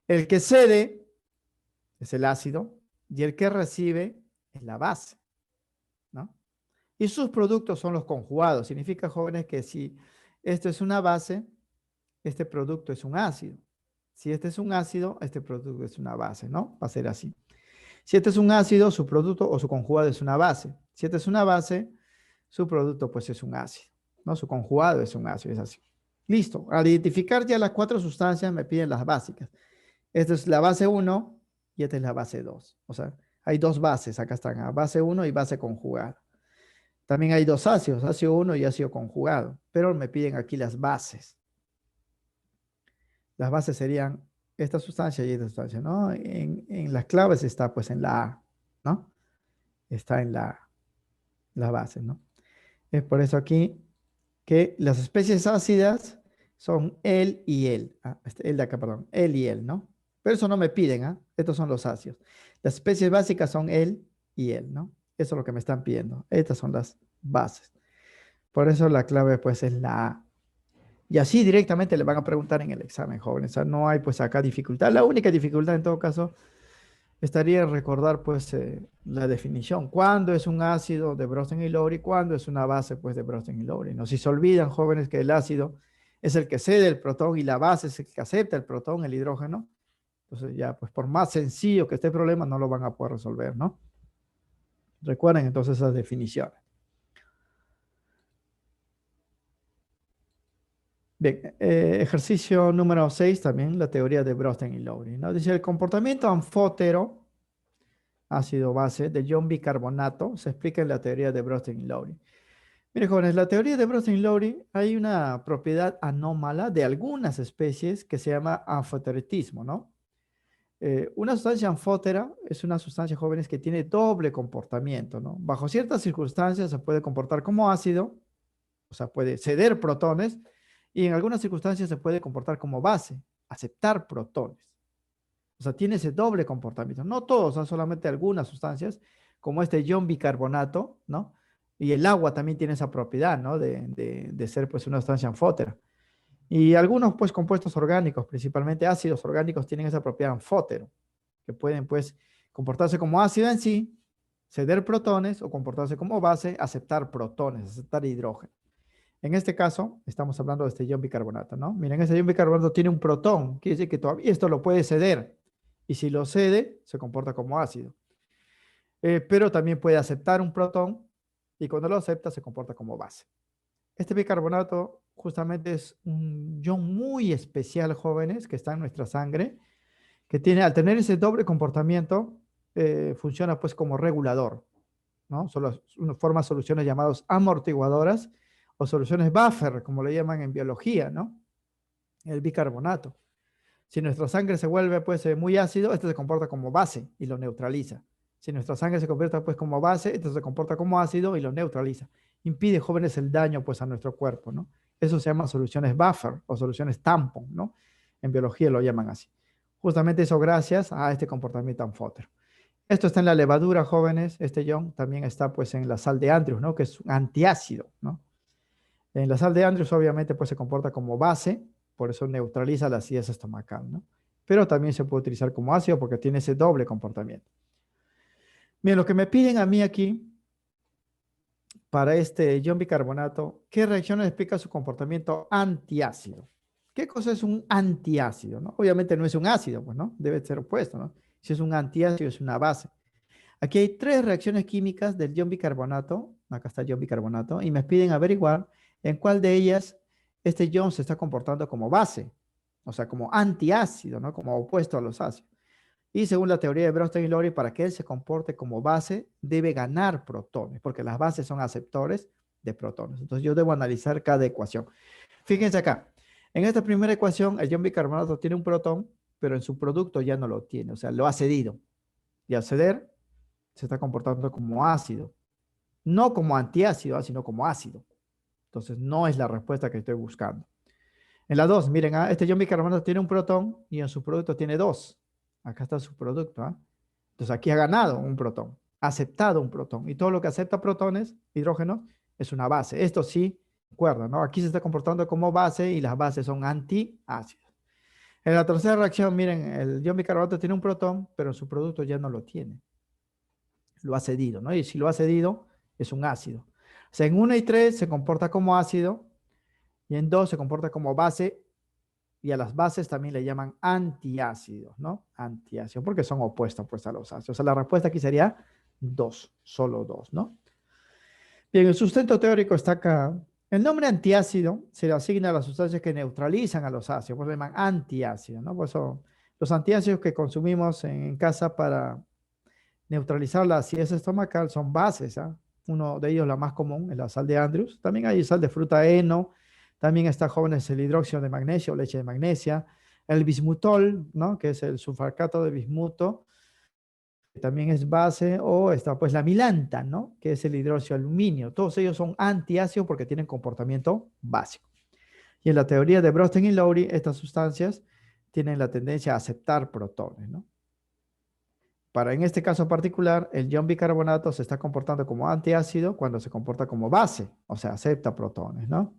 El que cede es el ácido y el que recibe es la base, ¿no? Y sus productos son los conjugados. Significa, jóvenes, que si esto es una base, este producto es un ácido. Si este es un ácido, este producto es una base, ¿no? Va a ser así. Si este es un ácido, su producto o su conjugado es una base. Si este es una base, su producto pues es un ácido, ¿no? Su conjugado es un ácido, es así. Listo. Al identificar ya las 4 sustancias, me piden las básicas. Esta es la base 1 y esta es la base 2. O sea, hay 2 bases. Acá están, base 1 y base conjugada. También hay 2 ácidos, ácido 1 y ácido conjugado, pero me piden aquí las bases. Las bases serían esta sustancia y esta sustancia, ¿no? En las claves está pues en la A, ¿no? Está en la base, ¿no? Es por eso aquí que las especies ácidas son el y el. El de acá, perdón, el y el, ¿no? Pero eso no me piden, ¿ah? Estos son los ácidos. Las especies básicas son el y el, ¿no? Eso es lo que me están pidiendo. Estas son las bases. Por eso la clave pues es la A. Y así directamente le van a preguntar en el examen, jóvenes. O sea, no hay pues acá dificultad. La única dificultad en todo caso estaría en recordar pues la definición. ¿Cuándo es un ácido de Bronsted y Lowry? ¿Cuándo es una base pues de Bronsted y Lowry? No, si se olvidan, jóvenes, que el ácido es el que cede el protón y la base es el que acepta el protón, el hidrógeno. Entonces ya pues por más sencillo que esté el problema no lo van a poder resolver, ¿no? Recuerden entonces esas definiciones. Bien, ejercicio número 6 también, la teoría de Bronsted y Lowry, ¿no? Dice, el comportamiento anfótero, ácido base, de ion bicarbonato, se explica en la teoría de Bronsted y Lowry. Mire, jóvenes, la teoría de Bronsted y Lowry, hay una propiedad anómala de algunas especies que se llama anfoteretismo, ¿no? Una sustancia anfótera es una sustancia, jóvenes, que tiene doble comportamiento, ¿no? Bajo ciertas circunstancias se puede comportar como ácido, o sea, puede ceder protones, y en algunas circunstancias se puede comportar como base, aceptar protones. O sea, tiene ese doble comportamiento. No todos, son solamente algunas sustancias, como este ion bicarbonato, ¿no? Y el agua también tiene esa propiedad, ¿no? De ser pues una sustancia anfótera. Y algunos pues compuestos orgánicos, principalmente ácidos orgánicos, tienen esa propiedad anfótero, que pueden pues comportarse como ácido en sí, ceder protones, o comportarse como base, aceptar protones, aceptar hidrógeno. En este caso, estamos hablando de este ion bicarbonato, ¿no? Miren, este ion bicarbonato tiene un protón, quiere decir que todavía esto lo puede ceder. Y si lo cede, se comporta como ácido. Pero también puede aceptar un protón y cuando lo acepta se comporta como base. Este bicarbonato justamente es un ion muy especial, jóvenes, que está en nuestra sangre, que tiene, al tener ese doble comportamiento, funciona pues como regulador. ¿no? Forma soluciones llamadas amortiguadoras o soluciones buffer, como le llaman en biología, ¿no? El bicarbonato. Si nuestra sangre se vuelve pues muy ácido, este se comporta como base y lo neutraliza. Si nuestra sangre se convierte pues como base, este se comporta como ácido y lo neutraliza. Impide, jóvenes, el daño pues a nuestro cuerpo, ¿no? Eso se llama soluciones buffer o soluciones tampon, ¿no? En biología lo llaman así. Justamente eso gracias a este comportamiento anfótero. Esto está en la levadura, jóvenes. Este ion también está pues en la sal de Andrews, ¿no? Que es un antiácido, ¿no? En la sal de Andrews obviamente pues se comporta como base, por eso neutraliza la acidez estomacal, ¿no? Pero también se puede utilizar como ácido porque tiene ese doble comportamiento. Bien, lo que me piden a mí aquí para este ion bicarbonato, ¿qué reacciones explica su comportamiento antiácido? ¿Qué cosa es un antiácido, no? Obviamente no es un ácido, pues, ¿no? Debe ser opuesto, ¿no? Si es un antiácido es una base. Aquí hay tres reacciones químicas del ion bicarbonato. Acá está el ion bicarbonato. Y me piden averiguar en cuál de ellas este ion se está comportando como base. O sea, como antiácido, ¿no? Como opuesto a los ácidos. Y según la teoría de Bronsted y Lowry, para que él se comporte como base, debe ganar protones, porque las bases son aceptores de protones. Entonces yo debo analizar cada ecuación. Fíjense acá. En esta primera ecuación, el ion bicarbonato tiene un protón, pero en su producto ya no lo tiene. O sea, lo ha cedido. Y al ceder, se está comportando como ácido. No como antiácido, sino como ácido. Entonces, no es la respuesta que estoy buscando. En la 2, miren, este ion bicarbonato tiene un protón y en su producto tiene 2. Acá está su producto. Entonces, aquí ha ganado un protón, ha aceptado un protón. Y todo lo que acepta protones, hidrógenos, es una base. Esto sí, recuerda, ¿no? Aquí se está comportando como base y las bases son antiácidos. En la tercera reacción, miren, el ion bicarbonato tiene un protón, pero en su producto ya no lo tiene. Lo ha cedido, ¿no? Y si lo ha cedido, es un ácido. O sea, en 1 y 3 se comporta como ácido y en 2 se comporta como base y a las bases también le llaman antiácidos, ¿no? Antiácidos, porque son opuestos pues, a los ácidos. O sea, la respuesta aquí sería 2, solo 2, ¿no? Bien, el sustento teórico está acá. El nombre antiácido se le asigna a las sustancias que neutralizan a los ácidos, por eso le llaman antiácidos, ¿no? Por eso los antiácidos que consumimos en casa para neutralizar la acidez estomacal son bases. Uno de ellos, la más común, es la sal de Andrews. También hay sal de fruta heno. También está, jóvenes, el hidróxido de magnesio o leche de magnesia. El bismutol, ¿no? Que es el sulfato de bismuto, que también es base. O está pues la milanta, ¿no? Que es el hidróxido de aluminio. Todos ellos son antiácidos porque tienen comportamiento básico. Y en la teoría de Bronsted y Lowry, estas sustancias tienen la tendencia a aceptar protones, ¿no? En este caso particular, el ion bicarbonato se está comportando como antiácido cuando se comporta como base, o sea, acepta protones, ¿no?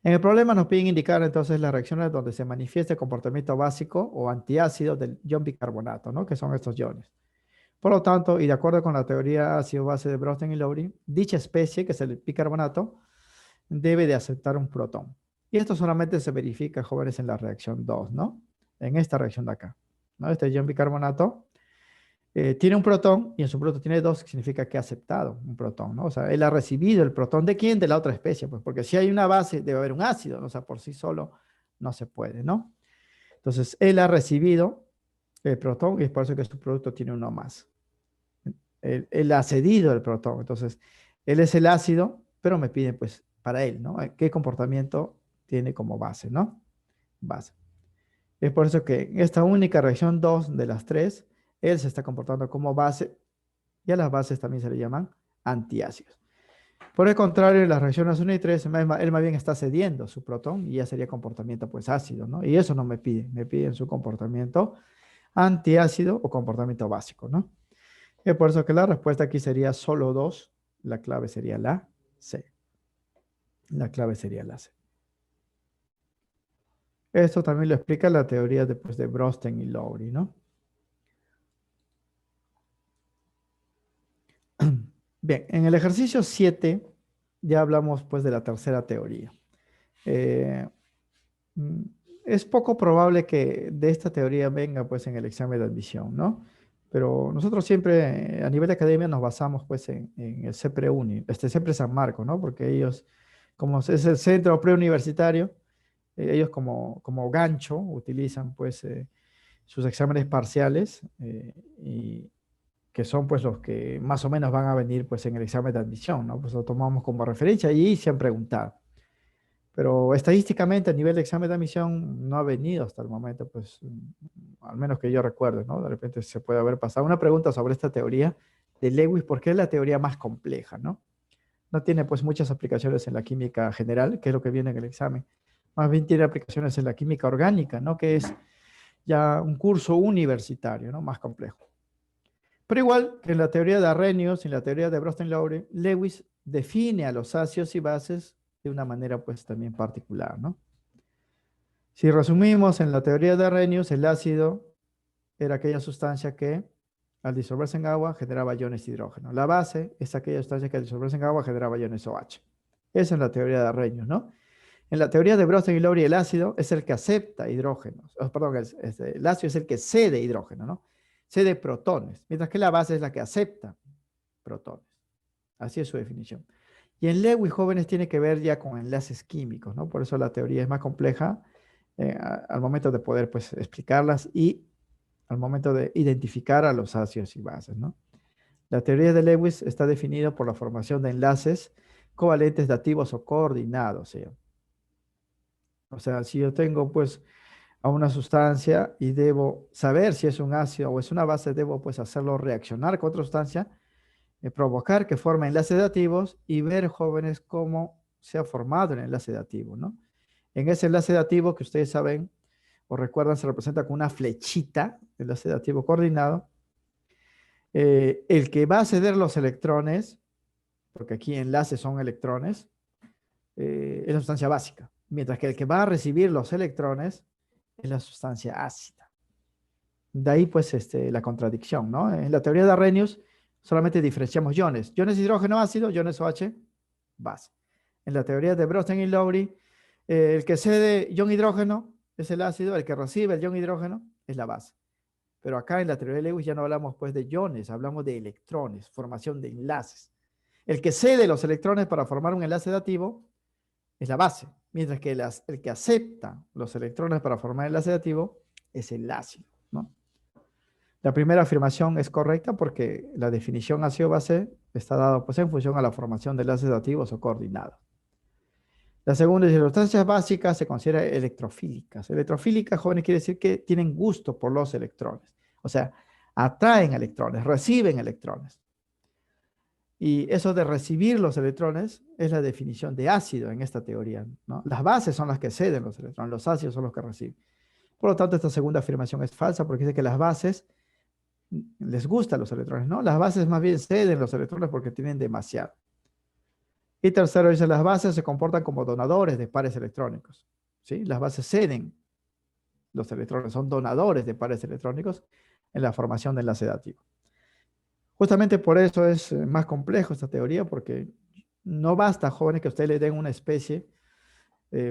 En el problema nos piden indicar entonces las reacciones donde se manifiesta el comportamiento básico o antiácido del ion bicarbonato, ¿no? Que son estos iones. Por lo tanto, y de acuerdo con la teoría ácido-base de Bronsted y Lowry, dicha especie, que es el bicarbonato, debe de aceptar un protón. Y esto solamente se verifica, jóvenes, en la reacción 2, ¿no? En esta reacción de acá, ¿no? Este ion bicarbonato tiene un protón y en su producto tiene 2, que significa que ha aceptado un protón, ¿no? O sea, él ha recibido el protón de quién, de la otra especie, pues, porque si hay una base, debe haber un ácido, ¿no? O sea, por sí solo no se puede, ¿no? Entonces, él ha recibido el protón y es por eso que su producto tiene uno más. Él ha cedido el protón, entonces, él es el ácido, pero me piden, pues, para él, ¿no? ¿Qué comportamiento tiene como base, ¿no? Base. Es por eso que en esta única reacción 2 de las 3, él se está comportando como base y a las bases también se le llaman antiácidos. Por el contrario, en las reacciones 1 y 3, él más bien está cediendo su protón y ya sería comportamiento pues ácido, ¿no? Y eso no me piden su comportamiento antiácido o comportamiento básico, ¿no? Es por eso que la respuesta aquí sería solo 2, la clave sería la C. La clave sería la C. Esto también lo explica la teoría de Bronsted y Lowry, ¿no? Bien, en el ejercicio 7 ya hablamos pues de la tercera teoría. Eh, mm, es poco probable que de esta teoría venga pues en el examen de admisión, ¿no? Pero nosotros siempre a nivel de academia nos basamos pues en el CEPRE-UNI, siempre San Marcos, ¿no? Porque ellos, como es el centro preuniversitario, ellos como gancho utilizan pues sus exámenes parciales y que son pues los que más o menos van a venir pues en el examen de admisión, ¿no? Pues lo tomamos como referencia y se han preguntado. Pero estadísticamente a nivel de examen de admisión no ha venido hasta el momento, pues al menos que yo recuerde, ¿no? De repente se puede haber pasado una pregunta sobre esta teoría de Lewis, porque es la teoría más compleja, ¿no? No tiene pues muchas aplicaciones en la química general, que es lo que viene en el examen. Más bien tiene aplicaciones en la química orgánica, ¿no? Que es ya un curso universitario, ¿no? Más complejo. Pero igual que en la teoría de Arrhenius y en la teoría de Bronsted-Lowry, Lewis define a los ácidos y bases de una manera pues también particular, ¿no? Si resumimos en la teoría de Arrhenius, el ácido era aquella sustancia que al disolverse en agua generaba iones de hidrógeno. La base es aquella sustancia que al disolverse en agua generaba iones OH. Esa es la teoría de Arrhenius, ¿no? En la teoría de Bronsted y Lowry, el ácido es el que acepta hidrógenos. Perdón, el ácido es el que cede hidrógeno, ¿no? Cede protones, mientras que la base es la que acepta protones. Así es su definición. Y en Lewis, jóvenes, tiene que ver ya con enlaces químicos, ¿no? Por eso la teoría es más compleja al momento de poder, pues, explicarlas y al momento de identificar a los ácidos y bases, ¿no? La teoría de Lewis está definida por la formación de enlaces covalentes dativos o coordinados, ¿sí? O sea, si yo tengo, pues, a una sustancia y debo saber si es un ácido o es una base, debo, pues, hacerlo reaccionar con otra sustancia, provocar que forme enlaces dativos y ver, jóvenes, cómo se ha formado el enlace dativo, ¿no? En ese enlace dativo que ustedes saben o recuerdan se representa con una flechita, enlace dativo coordinado. El que va a ceder los electrones, porque aquí enlaces son electrones, es la sustancia básica, mientras que el que va a recibir los electrones es la sustancia ácida. De ahí pues la contradicción, ¿no? En la teoría de Arrhenius solamente diferenciamos iones. Iones de hidrógeno ácido, iones OH, base. En la teoría de Bronsted y Lowry, el que cede ion hidrógeno es el ácido, el que recibe el ion hidrógeno es la base. Pero acá en la teoría de Lewis ya no hablamos pues de iones, hablamos de electrones, formación de enlaces. El que cede los electrones para formar un enlace dativo es la base, mientras que el que acepta los electrones para formar el enlace dativo es el ácido, ¿no? La primera afirmación es correcta porque la definición ácido-base está dada pues, en función a la formación de enlaces dativos o coordinados. La segunda es que las sustancias básicas se consideran electrofílicas. Electrofílicas, jóvenes, quiere decir que tienen gusto por los electrones. O sea, atraen electrones, reciben electrones. Y eso de recibir los electrones es la definición de ácido en esta teoría, ¿no? Las bases son las que ceden los electrones, los ácidos son los que reciben. Por lo tanto, esta segunda afirmación es falsa porque dice que las bases les gustan los electrones, ¿no? Las bases más bien ceden los electrones porque tienen demasiado. Y tercero, dice, las bases se comportan como donadores de pares electrónicos, ¿sí? Las bases ceden los electrones, son donadores de pares electrónicos en la formación de enlace dativo. Justamente por eso es más complejo esta teoría, porque no basta, jóvenes, que ustedes le den una especie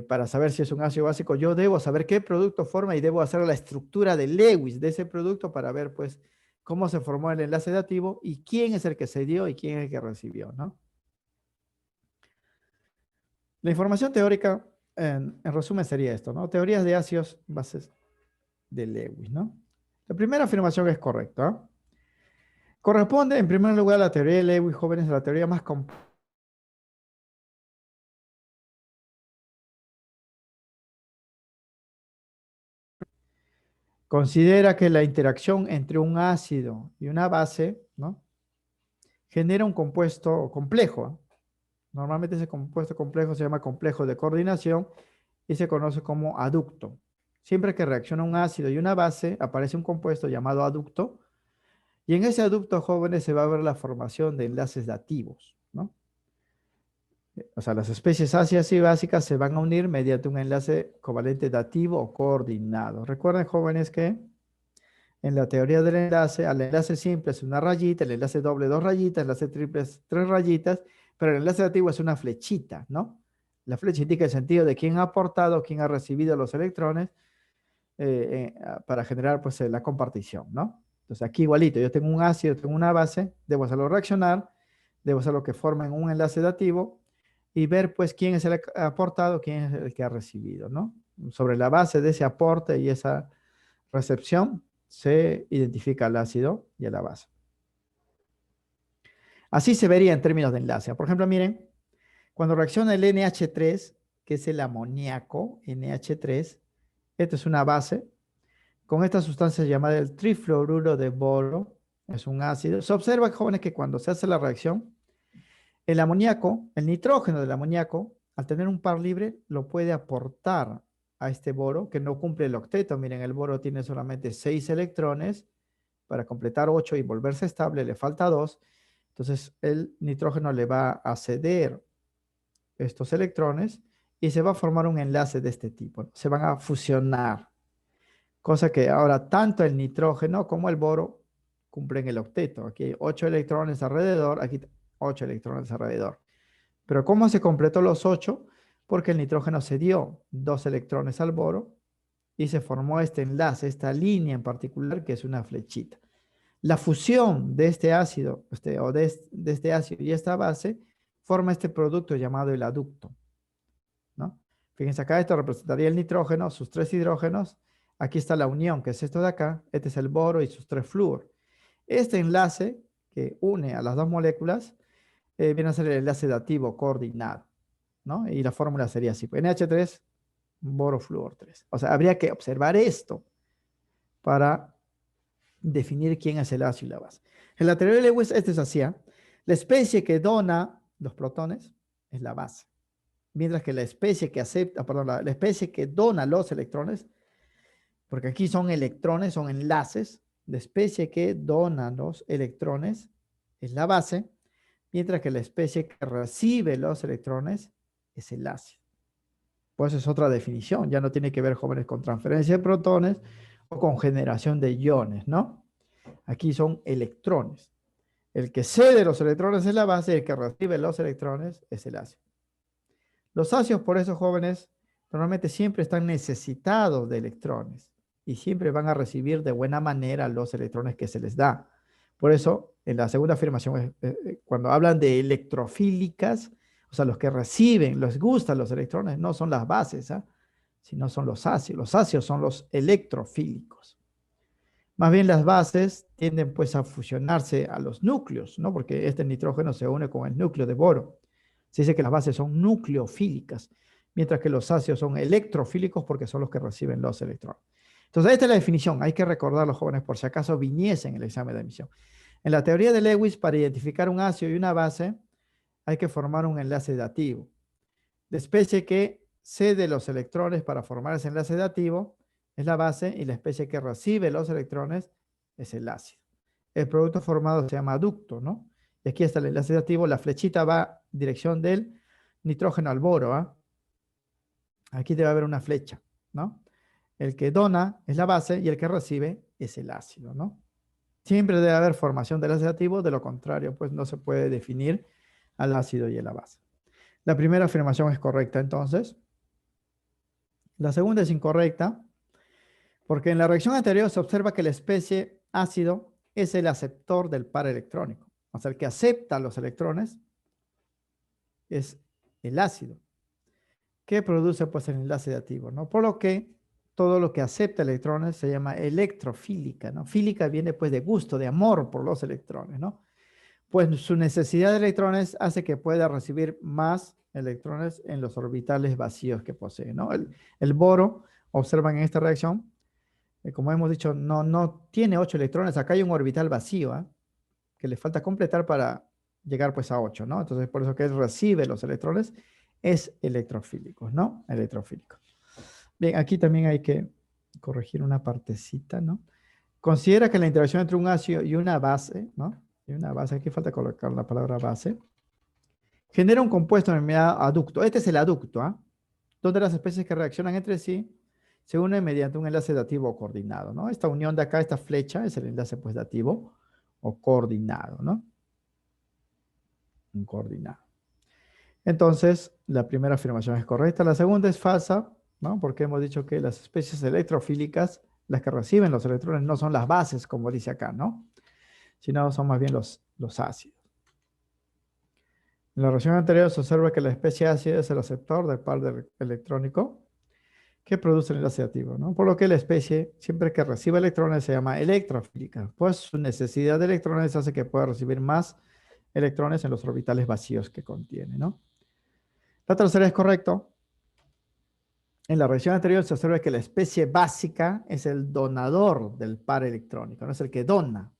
para saber si es un ácido básico. Yo debo saber qué producto forma y debo hacer la estructura de Lewis de ese producto para ver, pues, cómo se formó el enlace dativo y quién es el que se dio y quién es el que recibió, ¿no? La información teórica, en resumen, sería esto, ¿no? Teorías de ácidos bases de Lewis, ¿no? La primera afirmación es correcta, ¿no? Corresponde, en primer lugar, a la teoría de Lewis, jóvenes, a la teoría más completa. Considera que la interacción entre un ácido y una base, ¿no? Genera un compuesto complejo, ¿no? Normalmente ese compuesto complejo se llama complejo de coordinación y se conoce como aducto. Siempre que reacciona un ácido y una base, aparece un compuesto llamado aducto, y en ese aducto, jóvenes, se va a ver la formación de enlaces dativos, ¿no? O sea, las especies ácidas y básicas se van a unir mediante un enlace covalente dativo o coordinado. Recuerden, jóvenes, que en la teoría del enlace, al enlace simple es una rayita, el enlace doble dos rayitas, el enlace triple es tres rayitas, pero el enlace dativo es una flechita, ¿no? La flecha indica el sentido de quién ha aportado, quién ha recibido los electrones para generar pues la compartición, ¿no? Entonces aquí igualito, yo tengo un ácido, tengo una base, debo hacerlo reaccionar, debo hacerlo que formen un enlace dativo y ver pues quién es el que ha aportado, quién es el que ha recibido, ¿no? Sobre la base de ese aporte y esa recepción se identifica al ácido y a la base. Así se vería en términos de enlace. Por ejemplo, miren, cuando reacciona el NH3, que es el amoníaco, NH3, esta es una base, con esta sustancia llamada el trifluoruro de boro, es un ácido. Se observa, jóvenes, que cuando se hace la reacción, el amoníaco, el nitrógeno del amoníaco, al tener un par libre, lo puede aportar a este boro, que no cumple el octeto. Miren, el boro tiene solamente 6 electrones, para completar 8 y volverse estable le falta 2. Entonces el nitrógeno le va a ceder estos electrones y se va a formar un enlace de este tipo. Se van a fusionar, cosa que ahora tanto el nitrógeno como el boro cumplen el octeto. Aquí hay 8 electrones alrededor, aquí 8 electrones alrededor. Pero ¿cómo se completó los 8? Porque el nitrógeno cedió 2 electrones al boro y se formó este enlace, esta línea en particular, que es una flechita. La fusión de este ácido, de este ácido y esta base, forma este producto llamado el aducto, ¿no? Fíjense acá, esto representaría el nitrógeno, sus 3 hidrógenos. Aquí está la unión, que es esto de acá. Este es el boro y sus 3 flúor. Este enlace que une a las dos moléculas viene a ser el enlace dativo coordinado, ¿no? Y la fórmula sería así: NH3, boro, flúor 3. O sea, habría que observar esto para definir quién es el ácido y la base. En la teoría de Lewis, esto es así. La especie que dona los protones es la base, mientras que la especie que acepta, perdón, la especie que dona los electrones, porque aquí son electrones, son enlaces, la especie que dona los electrones es la base, mientras que la especie que recibe los electrones es el ácido. Pues es otra definición, ya no tiene que ver, jóvenes, con transferencia de protones o con generación de iones, ¿no? Aquí son electrones. El que cede los electrones es la base y el que recibe los electrones es el ácido. Los ácidos, por eso, jóvenes, normalmente siempre están necesitados de electrones y siempre van a recibir de buena manera los electrones que se les da. Por eso, en la segunda afirmación, cuando hablan de electrofílicas, o sea, los que reciben, les gustan los electrones, no son las bases, ¿eh? Sino son los ácidos. Los ácidos son los electrofílicos. Más bien las bases tienden pues a fusionarse a los núcleos, ¿no? Porque este nitrógeno se une con el núcleo de boro. Se dice que las bases son nucleofílicas, mientras que los ácidos son electrofílicos porque son los que reciben los electrones. Entonces, esta es la definición. Hay que recordar, los jóvenes, por si acaso viniese en el examen de admisión. En la teoría de Lewis, para identificar un ácido y una base, hay que formar un enlace dativo, de especie que cede los electrones para formar ese enlace dativo es la base y la especie que recibe los electrones es el ácido. El producto formado se llama aducto, ¿no? Y aquí está el enlace dativo, la flechita va en dirección del nitrógeno al boro, ¿ah? Aquí debe haber una flecha, ¿no? El que dona es la base y el que recibe es el ácido, ¿no? Siempre debe haber formación del enlace dativo, de lo contrario, pues no se puede definir al ácido y a la base. La primera afirmación es correcta, entonces. La segunda es incorrecta, porque en la reacción anterior se observa que la especie ácido es el aceptor del par electrónico. O sea, el que acepta los electrones es el ácido, que produce pues el enlace dativo, ¿no? Por lo que todo lo que acepta electrones se llama electrofílica, ¿no? Fílica viene pues de gusto, de amor por los electrones, ¿no? Pues su necesidad de electrones hace que pueda recibir más electrones en los orbitales vacíos que posee, ¿no? El boro, observan en esta reacción, como hemos dicho, no tiene 8 electrones. Acá hay un orbital vacío, ¿eh? Que le falta completar para llegar pues a 8, ¿no? Entonces, por eso que él recibe los electrones, es electrofílico, ¿no? Electrofílico. Bien, aquí también hay que corregir una partecita, ¿no? Considera que la interacción entre un ácido y una base, ¿no? Y una base, aquí falta colocar la palabra base, genera un compuesto denominado aducto. Este es el aducto, ¿ah? Donde las especies que reaccionan entre sí se unen mediante un enlace dativo coordinado, ¿no? Esta unión de acá, esta flecha, es el enlace pues dativo o coordinado, ¿no? Un coordinado. Entonces, la primera afirmación es correcta. La segunda es falsa, ¿no? Porque hemos dicho que las especies electrofílicas, las que reciben los electrones, no son las bases, como dice acá, ¿no? Sino son más bien los ácidos. En la reacción anterior se observa que la especie ácida es el aceptor del par electrónico que produce el enlace activo, ¿no? Por lo que la especie, siempre que recibe electrones, se llama electrofílica, pues su necesidad de electrones hace que pueda recibir más electrones en los orbitales vacíos que contiene, ¿no? La tercera es correcto. En la reacción anterior se observa que la especie básica es el donador del par electrónico, no es el que dona.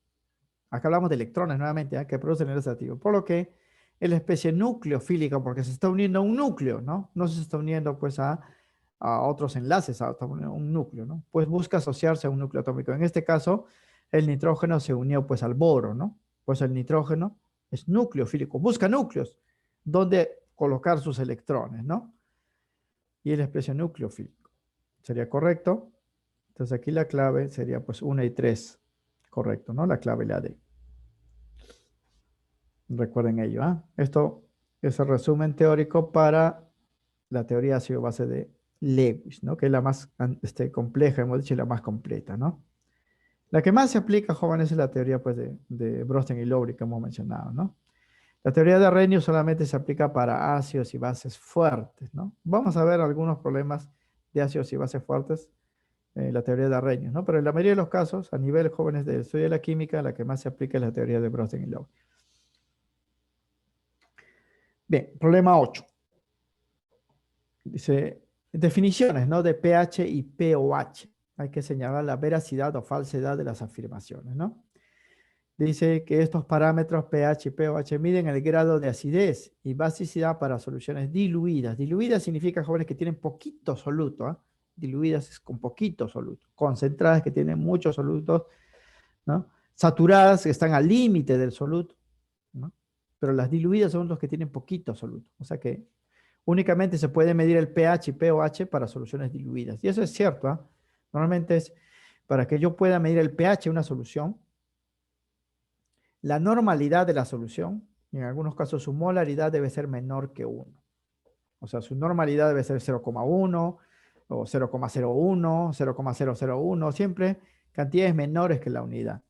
Acá hablamos de electrones nuevamente, ¿eh? Que producen el activo. Por lo que es la especie nucleofílica porque se está uniendo a un núcleo, ¿no? No se está uniendo pues a otros enlaces, a un núcleo, ¿no? Pues busca asociarse a un núcleo atómico. En este caso, el nitrógeno se unió pues al boro, ¿no? Pues el nitrógeno es nucleofílico, busca núcleos donde colocar sus electrones, ¿no? Y es la especie nucleofílico. ¿Sería correcto? Entonces aquí la clave sería pues 1 y 3, correcto, ¿no? La clave y la D. Recuerden ello, ¿ah? Esto es el resumen teórico para la teoría ácido-base de Lewis, ¿no? Que es la más compleja, hemos dicho, y la más completa, ¿no? La que más se aplica, jóvenes, es la teoría pues, de Bronsted y Lowry que hemos mencionado, ¿no? La teoría de Arrhenius solamente se aplica para ácidos y bases fuertes, ¿no? Vamos a ver algunos problemas de ácidos y bases fuertes en la teoría de Arrhenius, ¿no? Pero en la mayoría de los casos, a nivel jóvenes del estudio de la química, la que más se aplica es la teoría de Bronsted y Lowry. Bien, problema 8. Dice, definiciones, ¿no? De pH y pOH. Hay que señalar la veracidad o falsedad de las afirmaciones, ¿no? Dice que estos parámetros pH y pOH miden el grado de acidez y basicidad para soluciones diluidas. Diluidas significa, jóvenes, que tienen poquito soluto, ¿eh? Diluidas es con poquito soluto. Concentradas que tienen muchos solutos, ¿no? Saturadas que están al límite del soluto, ¿no? Pero las diluidas son los que tienen poquito soluto. O sea que únicamente se puede medir el pH y pOH para soluciones diluidas. Y eso es cierto, ¿eh? Normalmente es para que yo pueda medir el pH de una solución, la normalidad de la solución, y en algunos casos su molaridad debe ser menor que 1. O sea, su normalidad debe ser 0,1 o 0,01, 0,001, siempre cantidades menores que la unidad.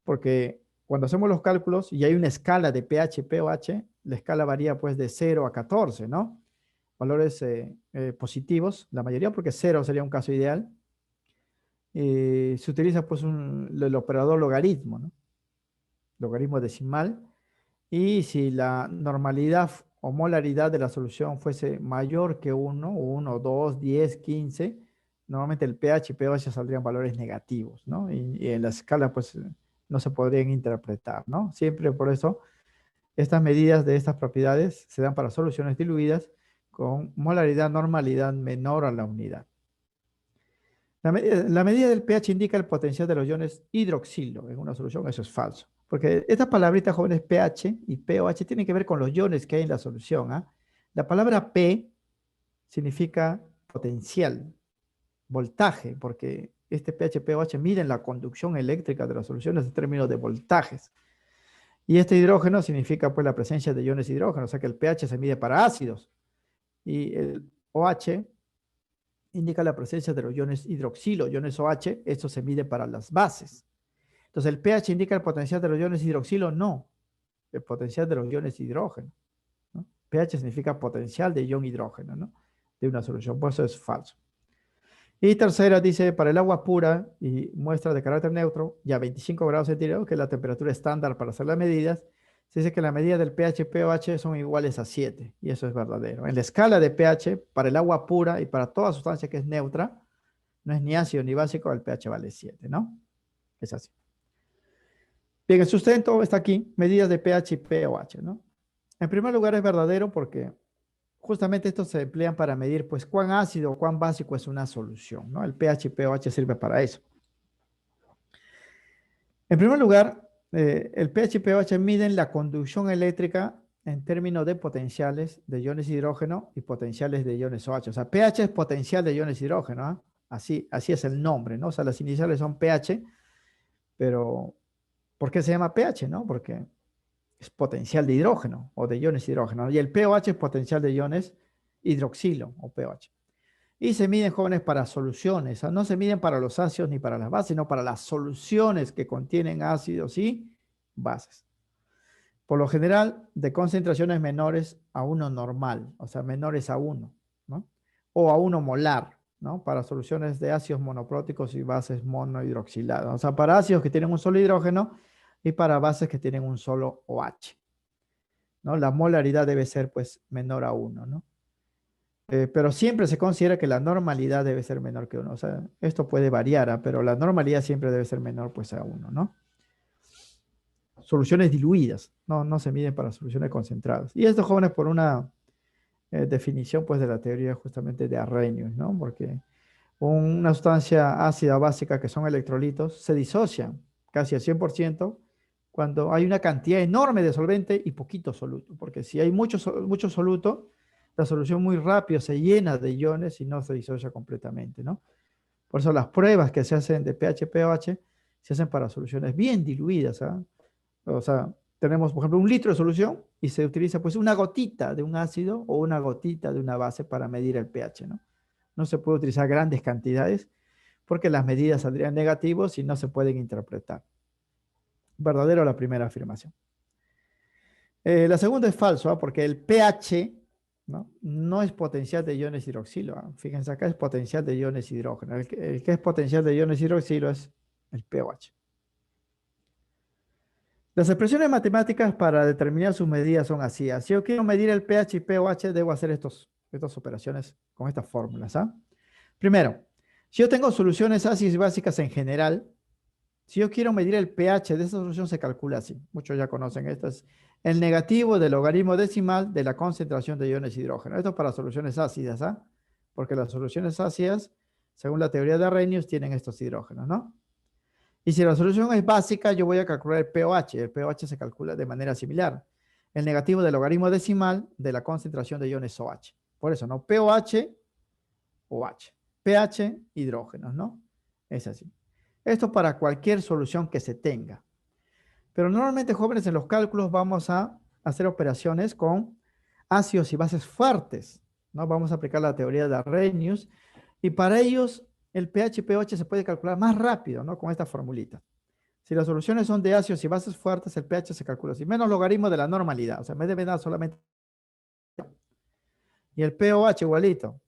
Porque cuando hacemos los cálculos y hay una escala de pH y pOH, la escala varía pues de 0 a 14, ¿no? Valores positivos, la mayoría, porque 0 sería un caso ideal. Se utiliza pues el operador logaritmo, ¿no? Logaritmo decimal. Y si la normalidad o molaridad de la solución fuese mayor que 1, 1, 2, 10, 15, normalmente el pH y pOH saldrían valores negativos, ¿no? Y en la escala pues no se podrían interpretar, ¿no? Siempre por eso estas medidas de estas propiedades se dan para soluciones diluidas con molaridad, normalidad menor a la unidad. La medida del pH indica el potencial de los iones hidroxilo en una solución. Eso es falso. Porque estas palabritas, jóvenes, pH y pOH, tienen que ver con los iones que hay en la solución, ¿ah? La palabra P significa potencial, voltaje, porque este pH y pOH miden la conducción eléctrica de las soluciones en términos de voltajes. Y este hidrógeno significa pues la presencia de iones hidrógeno, o sea que el pH se mide para ácidos. Y el OH indica la presencia de los iones hidroxilo, iones OH, esto se mide para las bases. Entonces, ¿el pH indica el potencial de los iones hidroxilo? No, el potencial de los iones hidrógeno, ¿no? pH significa potencial de ion hidrógeno, ¿no? De una solución, por eso es falso. Y tercera dice, para el agua pura y muestra de carácter neutro, ya 25 grados centígrados, que es la temperatura estándar para hacer las medidas, se dice que la medida del pH y pOH son iguales a 7, y eso es verdadero. En la escala de pH, para el agua pura y para toda sustancia que es neutra, no es ni ácido ni básico, el pH vale 7, ¿no? Es así. Bien, el sustento está aquí, medidas de pH y pOH, ¿no? En primer lugar es verdadero porque justamente estos se emplean para medir pues cuán ácido o cuán básico es una solución, ¿no? El pH y pOH sirve para eso. En primer lugar, el pH y pOH miden la conducción eléctrica en términos de potenciales de iones hidrógeno y potenciales de iones OH. O sea, pH es potencial de iones hidrógeno, ¿eh? Así es el nombre, ¿no? O sea, las iniciales son pH, pero ¿por qué se llama pH, no? Porque es potencial de hidrógeno o de iones hidrógeno. Y el pOH es potencial de iones hidroxilo o pOH. Y se miden, jóvenes, para soluciones. ¿Ah? No se miden para los ácidos ni para las bases, sino para las soluciones que contienen ácidos y bases. Por lo general, de concentraciones menores a 1 normal, o sea, menores a 1, ¿no? O a 1 molar, ¿no? Para soluciones de ácidos monopróticos y bases monohidroxiladas. O sea, para ácidos que tienen un solo hidrógeno, y para bases que tienen un solo OH, ¿no? La molaridad debe ser pues menor a 1, ¿no? Pero siempre se considera que la normalidad debe ser menor que 1. O sea, esto puede variar, ¿ah? Pero la normalidad siempre debe ser menor pues a 1, ¿no? Soluciones diluidas, no se miden para soluciones concentradas. Y esto, jóvenes, por una definición pues de la teoría justamente de Arrhenius, ¿no? Porque una sustancia ácida básica que son electrolitos se disocian casi al 100% cuando hay una cantidad enorme de solvente y poquito soluto, porque si hay mucho soluto, la solución muy rápido se llena de iones y no se disocia completamente, ¿no? Por eso las pruebas que se hacen de pH-pOH se hacen para soluciones bien diluidas, ¿ah? O sea, tenemos, por ejemplo, un litro de solución y se utiliza pues una gotita de un ácido o una gotita de una base para medir el pH, ¿no? No se puede utilizar grandes cantidades porque las medidas saldrían negativos y no se pueden interpretar. Verdadero la primera afirmación. La segunda es falso, ¿ah? Porque el pH no es potencial de iones hidroxilo. ¿Ah? Fíjense, acá es potencial de iones hidrógeno. El que es potencial de iones hidroxilo es el pOH. Las expresiones matemáticas para determinar sus medidas son así. Si yo quiero medir el pH y pOH, debo hacer estas operaciones con estas fórmulas. ¿Ah? Primero, si yo tengo soluciones ácidas y básicas en general, si yo quiero medir el pH de esa solución, se calcula así. Muchos ya conocen esto. Es el negativo del logaritmo decimal de la concentración de iones hidrógeno. Esto es para soluciones ácidas, ¿ah? Porque las soluciones ácidas, según la teoría de Arrhenius, tienen estos hidrógenos, ¿no? Y si la solución es básica, yo voy a calcular el pOH. El pOH se calcula de manera similar. El negativo del logaritmo decimal de la concentración de iones OH. Por eso, ¿no? pOH, OH. pH, hidrógenos, ¿no? Es así. Esto para cualquier solución que se tenga. Pero normalmente, jóvenes, en los cálculos vamos a hacer operaciones con ácidos y bases fuertes, ¿no? Vamos a aplicar la teoría de Arrhenius y para ellos el pH y pOH se puede calcular más rápido, ¿no? Con esta formulita. Si las soluciones son de ácidos y bases fuertes, el pH se calcula así, menos logaritmo de la normalidad. O sea, me debe dar solamente... Y el pOH igualito.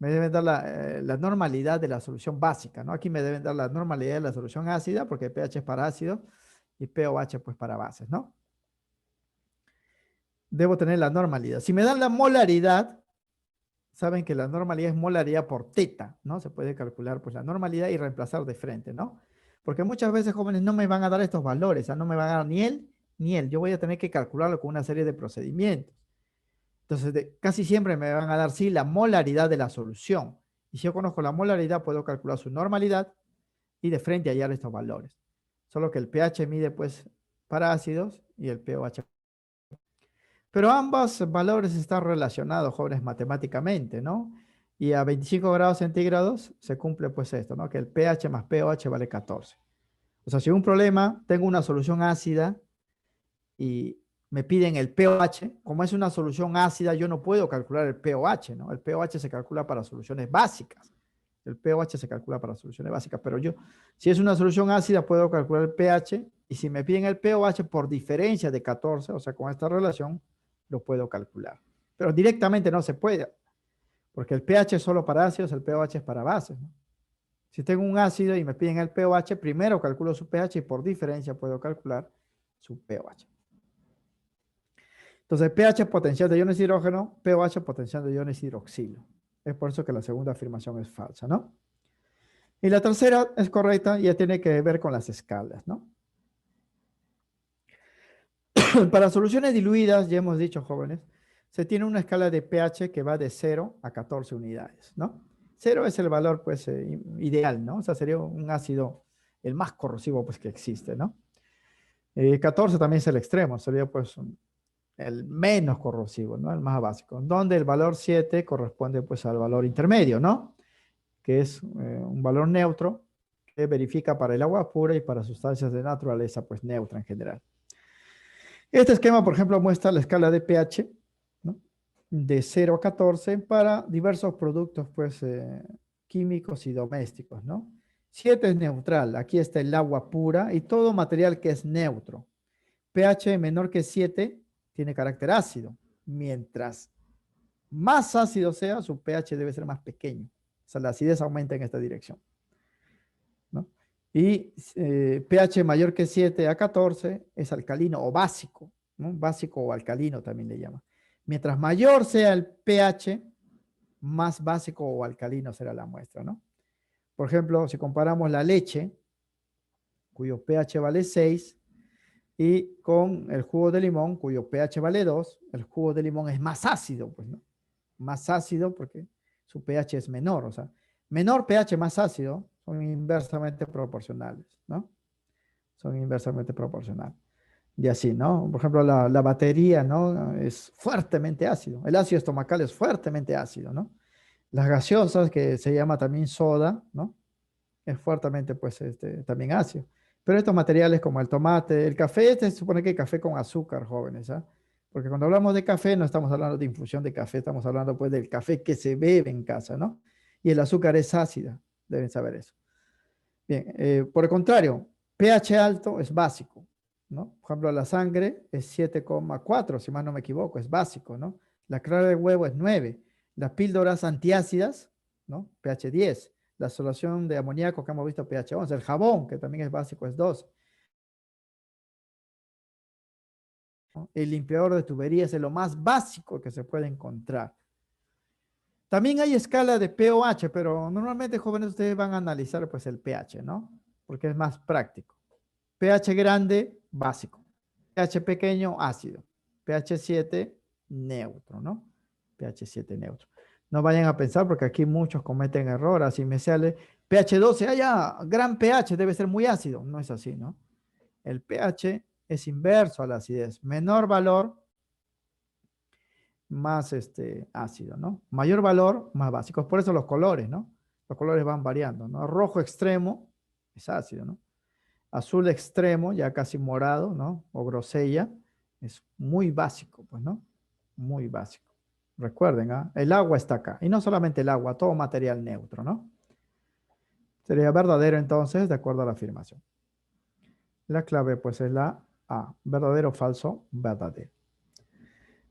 Me deben dar la normalidad de la solución básica, ¿no? Aquí me deben dar la normalidad de la solución ácida, porque el pH es para ácido y pOH pues para bases, ¿no? Debo tener la normalidad. Si me dan la molaridad, saben que la normalidad es molaridad por teta, ¿no? Se puede calcular pues la normalidad y reemplazar de frente, ¿no? Porque muchas veces, jóvenes, no me van a dar estos valores, o sea, no me van a dar ni él ni él. Yo voy a tener que calcularlo con una serie de procedimientos. Entonces, casi siempre me van a dar, sí, la molaridad de la solución. Y si yo conozco la molaridad, puedo calcular su normalidad y de frente hallar estos valores. Solo que el pH mide, pues, para ácidos y el pOH. Pero ambos valores están relacionados, jóvenes, matemáticamente, ¿no? Y a 25 grados centígrados se cumple, pues, esto, ¿no? Que el pH más pOH vale 14. O sea, si un problema, tengo una solución ácida y me piden el pOH, como es una solución ácida, yo no puedo calcular el pOH, ¿no? El pOH se calcula para soluciones básicas. El pOH se calcula para soluciones básicas, pero yo, si es una solución ácida, puedo calcular el pH, y si me piden el pOH por diferencia de 14, o sea, con esta relación, lo puedo calcular. Pero directamente no se puede, porque el pH es solo para ácidos, el pOH es para bases, ¿no? Si tengo un ácido y me piden el pOH, primero calculo su pH y por diferencia puedo calcular su pOH. Entonces, pH es potencial de iones hidrógeno, pOH potencial de iones hidroxilo. Es por eso que la segunda afirmación es falsa, ¿no? Y la tercera es correcta y ya tiene que ver con las escalas, ¿no? Para soluciones diluidas, ya hemos dicho, jóvenes, se tiene una escala de pH que va de 0 a 14 unidades, ¿no? 0 es el valor, pues, ideal, ¿no? O sea, sería un ácido el más corrosivo, pues, que existe, ¿no? 14 también es el extremo, sería, pues, el menos corrosivo, ¿no? El más básico, donde el valor 7 corresponde, pues, al valor intermedio, ¿no? Que es un valor neutro que verifica para el agua pura y para sustancias de naturaleza, pues, neutra en general. Este esquema, por ejemplo, muestra la escala de pH, ¿no? De 0 a 14 para diversos productos, pues, químicos y domésticos, ¿no? 7 es neutral, aquí está el agua pura y todo material que es neutro. pH menor que 7 tiene carácter ácido, mientras más ácido sea, su pH debe ser más pequeño. O sea, la acidez aumenta en esta dirección, ¿no? Y pH mayor que 7 a 14 es alcalino o básico, ¿no? Básico o alcalino también le llama. Mientras mayor sea el pH, más básico o alcalino será la muestra, ¿no? Por ejemplo, si comparamos la leche, cuyo pH vale 6, y con el jugo de limón, cuyo pH vale 2, el jugo de limón es más ácido, pues, ¿no? Más ácido porque su pH es menor, o sea, menor pH más ácido son inversamente proporcionales, ¿no? Son inversamente proporcionales. Y así, ¿no? Por ejemplo, la batería, ¿no? Es fuertemente ácido. El ácido estomacal es fuertemente ácido, ¿no? Las gaseosas, que se llama también soda, ¿no? Es fuertemente, pues, también ácido. Pero estos materiales como el tomate, el café, se supone que café con azúcar, jóvenes, ¿ah? Porque cuando hablamos de café, no estamos hablando de infusión de café, estamos hablando, pues, del café que se bebe en casa, ¿no? Y el azúcar es ácida, deben saber eso. Bien, por el contrario, pH alto es básico, ¿no? Por ejemplo, la sangre es 7,4, si más no me equivoco, es básico, ¿no? La clara de huevo es 9. Las píldoras antiácidas, ¿no? pH 10. La solución de amoníaco que hemos visto, pH 11. El jabón, que también es básico, es 2. ¿No? El limpiador de tuberías es lo más básico que se puede encontrar. También hay escala de pOH, pero normalmente, jóvenes, ustedes van a analizar, pues, el pH, ¿no? Porque es más práctico. pH grande, básico. pH pequeño, ácido. pH 7, neutro, ¿no? pH 7, neutro. No vayan a pensar porque aquí muchos cometen error. Así me sale pH 12, ya, gran pH, debe ser muy ácido. No es así, ¿no? El pH es inverso a la acidez. Menor valor, más ácido, ¿no? Mayor valor, más básico. Por eso los colores, ¿no? Los colores van variando, ¿no? Rojo extremo es ácido, ¿no? Azul extremo, ya casi morado, ¿no? O grosella, es muy básico, pues, ¿no? Muy básico. Recuerden, ¿ah? El agua está acá. Y no solamente el agua, todo material neutro, ¿no? Sería verdadero entonces, de acuerdo a la afirmación. La clave, pues, es la A. Verdadero, falso, verdadero.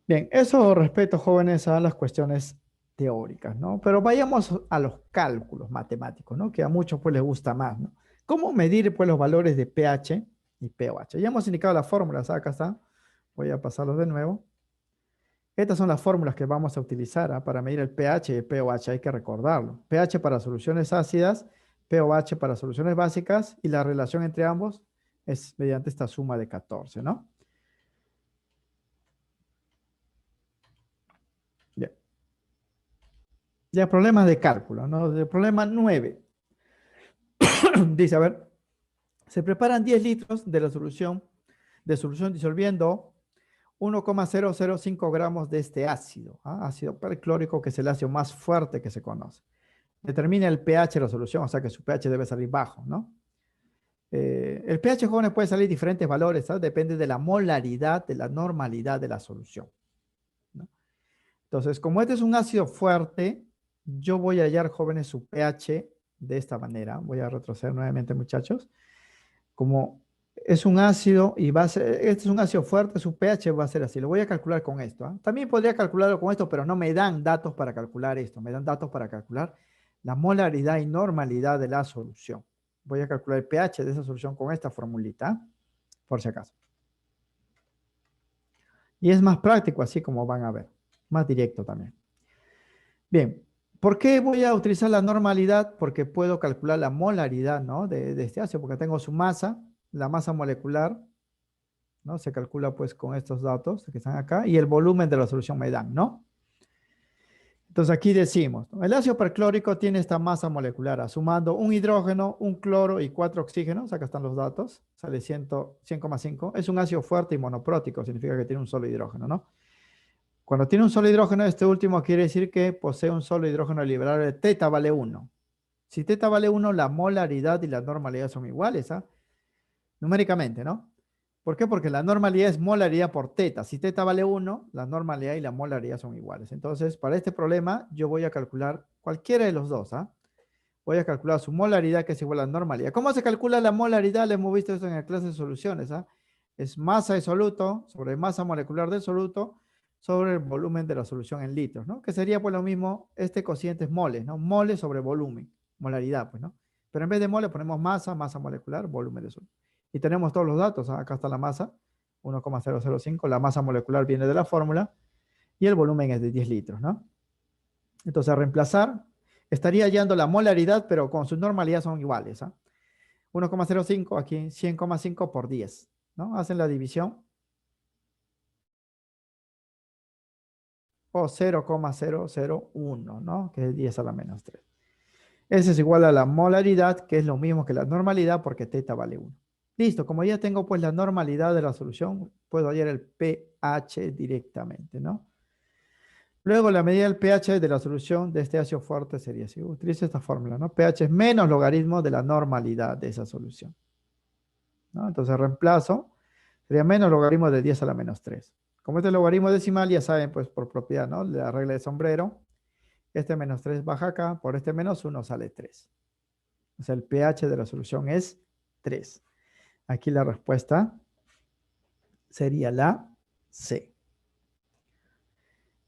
Bien, eso respecto, jóvenes, a las cuestiones teóricas, ¿no? Pero vayamos a los cálculos matemáticos, ¿no? Que a muchos, pues, les gusta más, ¿no? ¿Cómo medir, pues, los valores de pH y pOH? Ya hemos indicado las fórmulas, acá está. Voy a pasarlos de nuevo. Estas son las fórmulas que vamos a utilizar, ¿ah? Para medir el pH y el pOH, hay que recordarlo. pH para soluciones ácidas, pOH para soluciones básicas, y la relación entre ambos es mediante esta suma de 14, ¿no? Bien. Ya problemas de cálculo, ¿no? De problema 9. Dice, a ver, se preparan 10 litros de solución disolviendo 1,005 gramos de este ácido, ¿ah? Ácido perclórico, que es el ácido más fuerte que se conoce. Determina el pH de la solución, o sea que su pH debe salir bajo, ¿no? El pH, jóvenes, puede salir diferentes valores, ¿sabes? Depende de la molaridad, de la normalidad de la solución, ¿no? Entonces, como este es un ácido fuerte, yo voy a hallar, jóvenes, su pH de esta manera. Voy a retroceder nuevamente, muchachos. Como es un ácido y va a ser, este es un ácido fuerte, su pH va a ser así. Lo voy a calcular con esto, ¿ah? También podría calcularlo con esto, pero no me dan datos para calcular esto. Me dan datos para calcular la molaridad y normalidad de la solución. Voy a calcular el pH de esa solución con esta formulita, ¿ah? Por si acaso. Y es más práctico, así como van a ver. Más directo también. Bien, ¿por qué voy a utilizar la normalidad? Porque puedo calcular la molaridad, ¿no? de este ácido, porque tengo su masa, la masa molecular, ¿no? Se calcula, pues, con estos datos que están acá, y el volumen de la solución me dan, ¿no? Entonces aquí decimos, ¿no? El ácido perclórico tiene esta masa molecular, sumando un hidrógeno, un cloro y 4 oxígenos. Acá están los datos, sale 100,5. Es un ácido fuerte y monoprótico, significa que tiene un solo hidrógeno, ¿no? Cuando tiene un solo hidrógeno, este último quiere decir que posee un solo hidrógeno liberable. Teta vale 1. Si teta vale 1, la molaridad y la normalidad son iguales, ¿ah? Numéricamente, ¿no? ¿Por qué? Porque la normalidad es molaridad por teta. Si teta vale 1, la normalidad y la molaridad son iguales. Entonces, para este problema, yo voy a calcular cualquiera de los dos, ¿ah? Voy a calcular su molaridad, que es igual a la normalidad. ¿Cómo se calcula la molaridad? Le hemos visto esto en la clase de soluciones, ¿ah? Es masa de soluto sobre masa molecular del soluto sobre el volumen de la solución en litros, ¿no? Que sería, pues, lo mismo, este cociente es moles, ¿no? Moles sobre volumen, molaridad, pues, ¿no? Pero en vez de mole ponemos masa, masa molecular, volumen de solución. Y tenemos todos los datos. Acá está la masa, 1,005. La masa molecular viene de la fórmula y el volumen es de 10 litros, ¿no? Entonces, a reemplazar, estaría hallando la molaridad, pero con su normalidad son iguales. 1,05, aquí 100,5 por 10, ¿no? Hacen la división. O 0,001, ¿no? Que es 10 a la menos 3. Ese es igual a la molaridad, que es lo mismo que la normalidad, porque teta vale 1. Listo, como ya tengo pues la normalidad de la solución, puedo hallar el pH directamente, ¿no? Luego la medida del pH de la solución de este ácido fuerte sería así. Utilizo esta fórmula, ¿no? pH es menos logaritmo de la normalidad de esa solución, ¿no? Entonces reemplazo, sería menos logaritmo de 10 a la menos 3. Como este es logaritmo decimal, ya saben, pues por propiedad, ¿no? La regla de sombrero, este menos 3 baja acá, por este menos 1 sale 3. O sea, el pH de la solución es 3. Aquí la respuesta sería la C.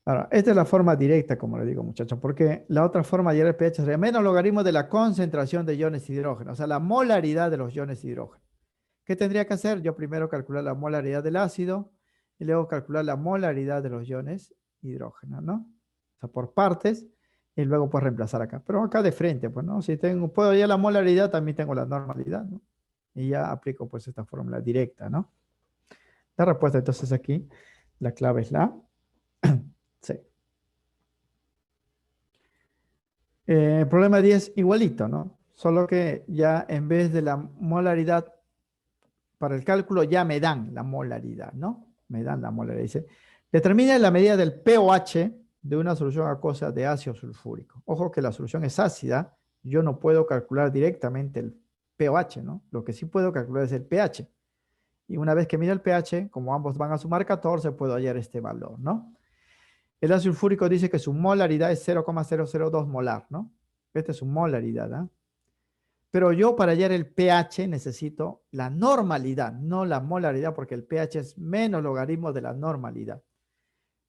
Ahora, esta es la forma directa, como le digo, muchachos, porque la otra forma de hallar el pH sería menos logaritmo de la concentración de iones de hidrógeno, o sea, la molaridad de los iones de hidrógeno. ¿Qué tendría que hacer? Yo primero calcular la molaridad del ácido y luego calcular la molaridad de los iones hidrógeno, ¿no? O sea, por partes y luego pues reemplazar acá. Pero acá de frente, pues, ¿no? Si puedo hallar la molaridad, también tengo la normalidad, ¿no? Y ya aplico pues esta fórmula directa, ¿no? La respuesta entonces aquí, la clave es la C. Problema 10, igualito, ¿no? Solo que ya en vez de la molaridad, para el cálculo ya me dan la molaridad, ¿no? Me dan la molaridad. Dice, determina la medida del pOH de una solución acuosa de ácido sulfúrico. Ojo que la solución es ácida, yo no puedo calcular directamente el pOH, ¿no? Lo que sí puedo calcular es el pH. Y una vez que mide el pH, como ambos van a sumar 14, puedo hallar este valor, ¿no? El ácido sulfúrico dice que su molaridad es 0,002 molar, ¿no? Esta es su molaridad, ¿ah? Pero yo para hallar el pH necesito la normalidad, no la molaridad, porque el pH es menos logaritmo de la normalidad.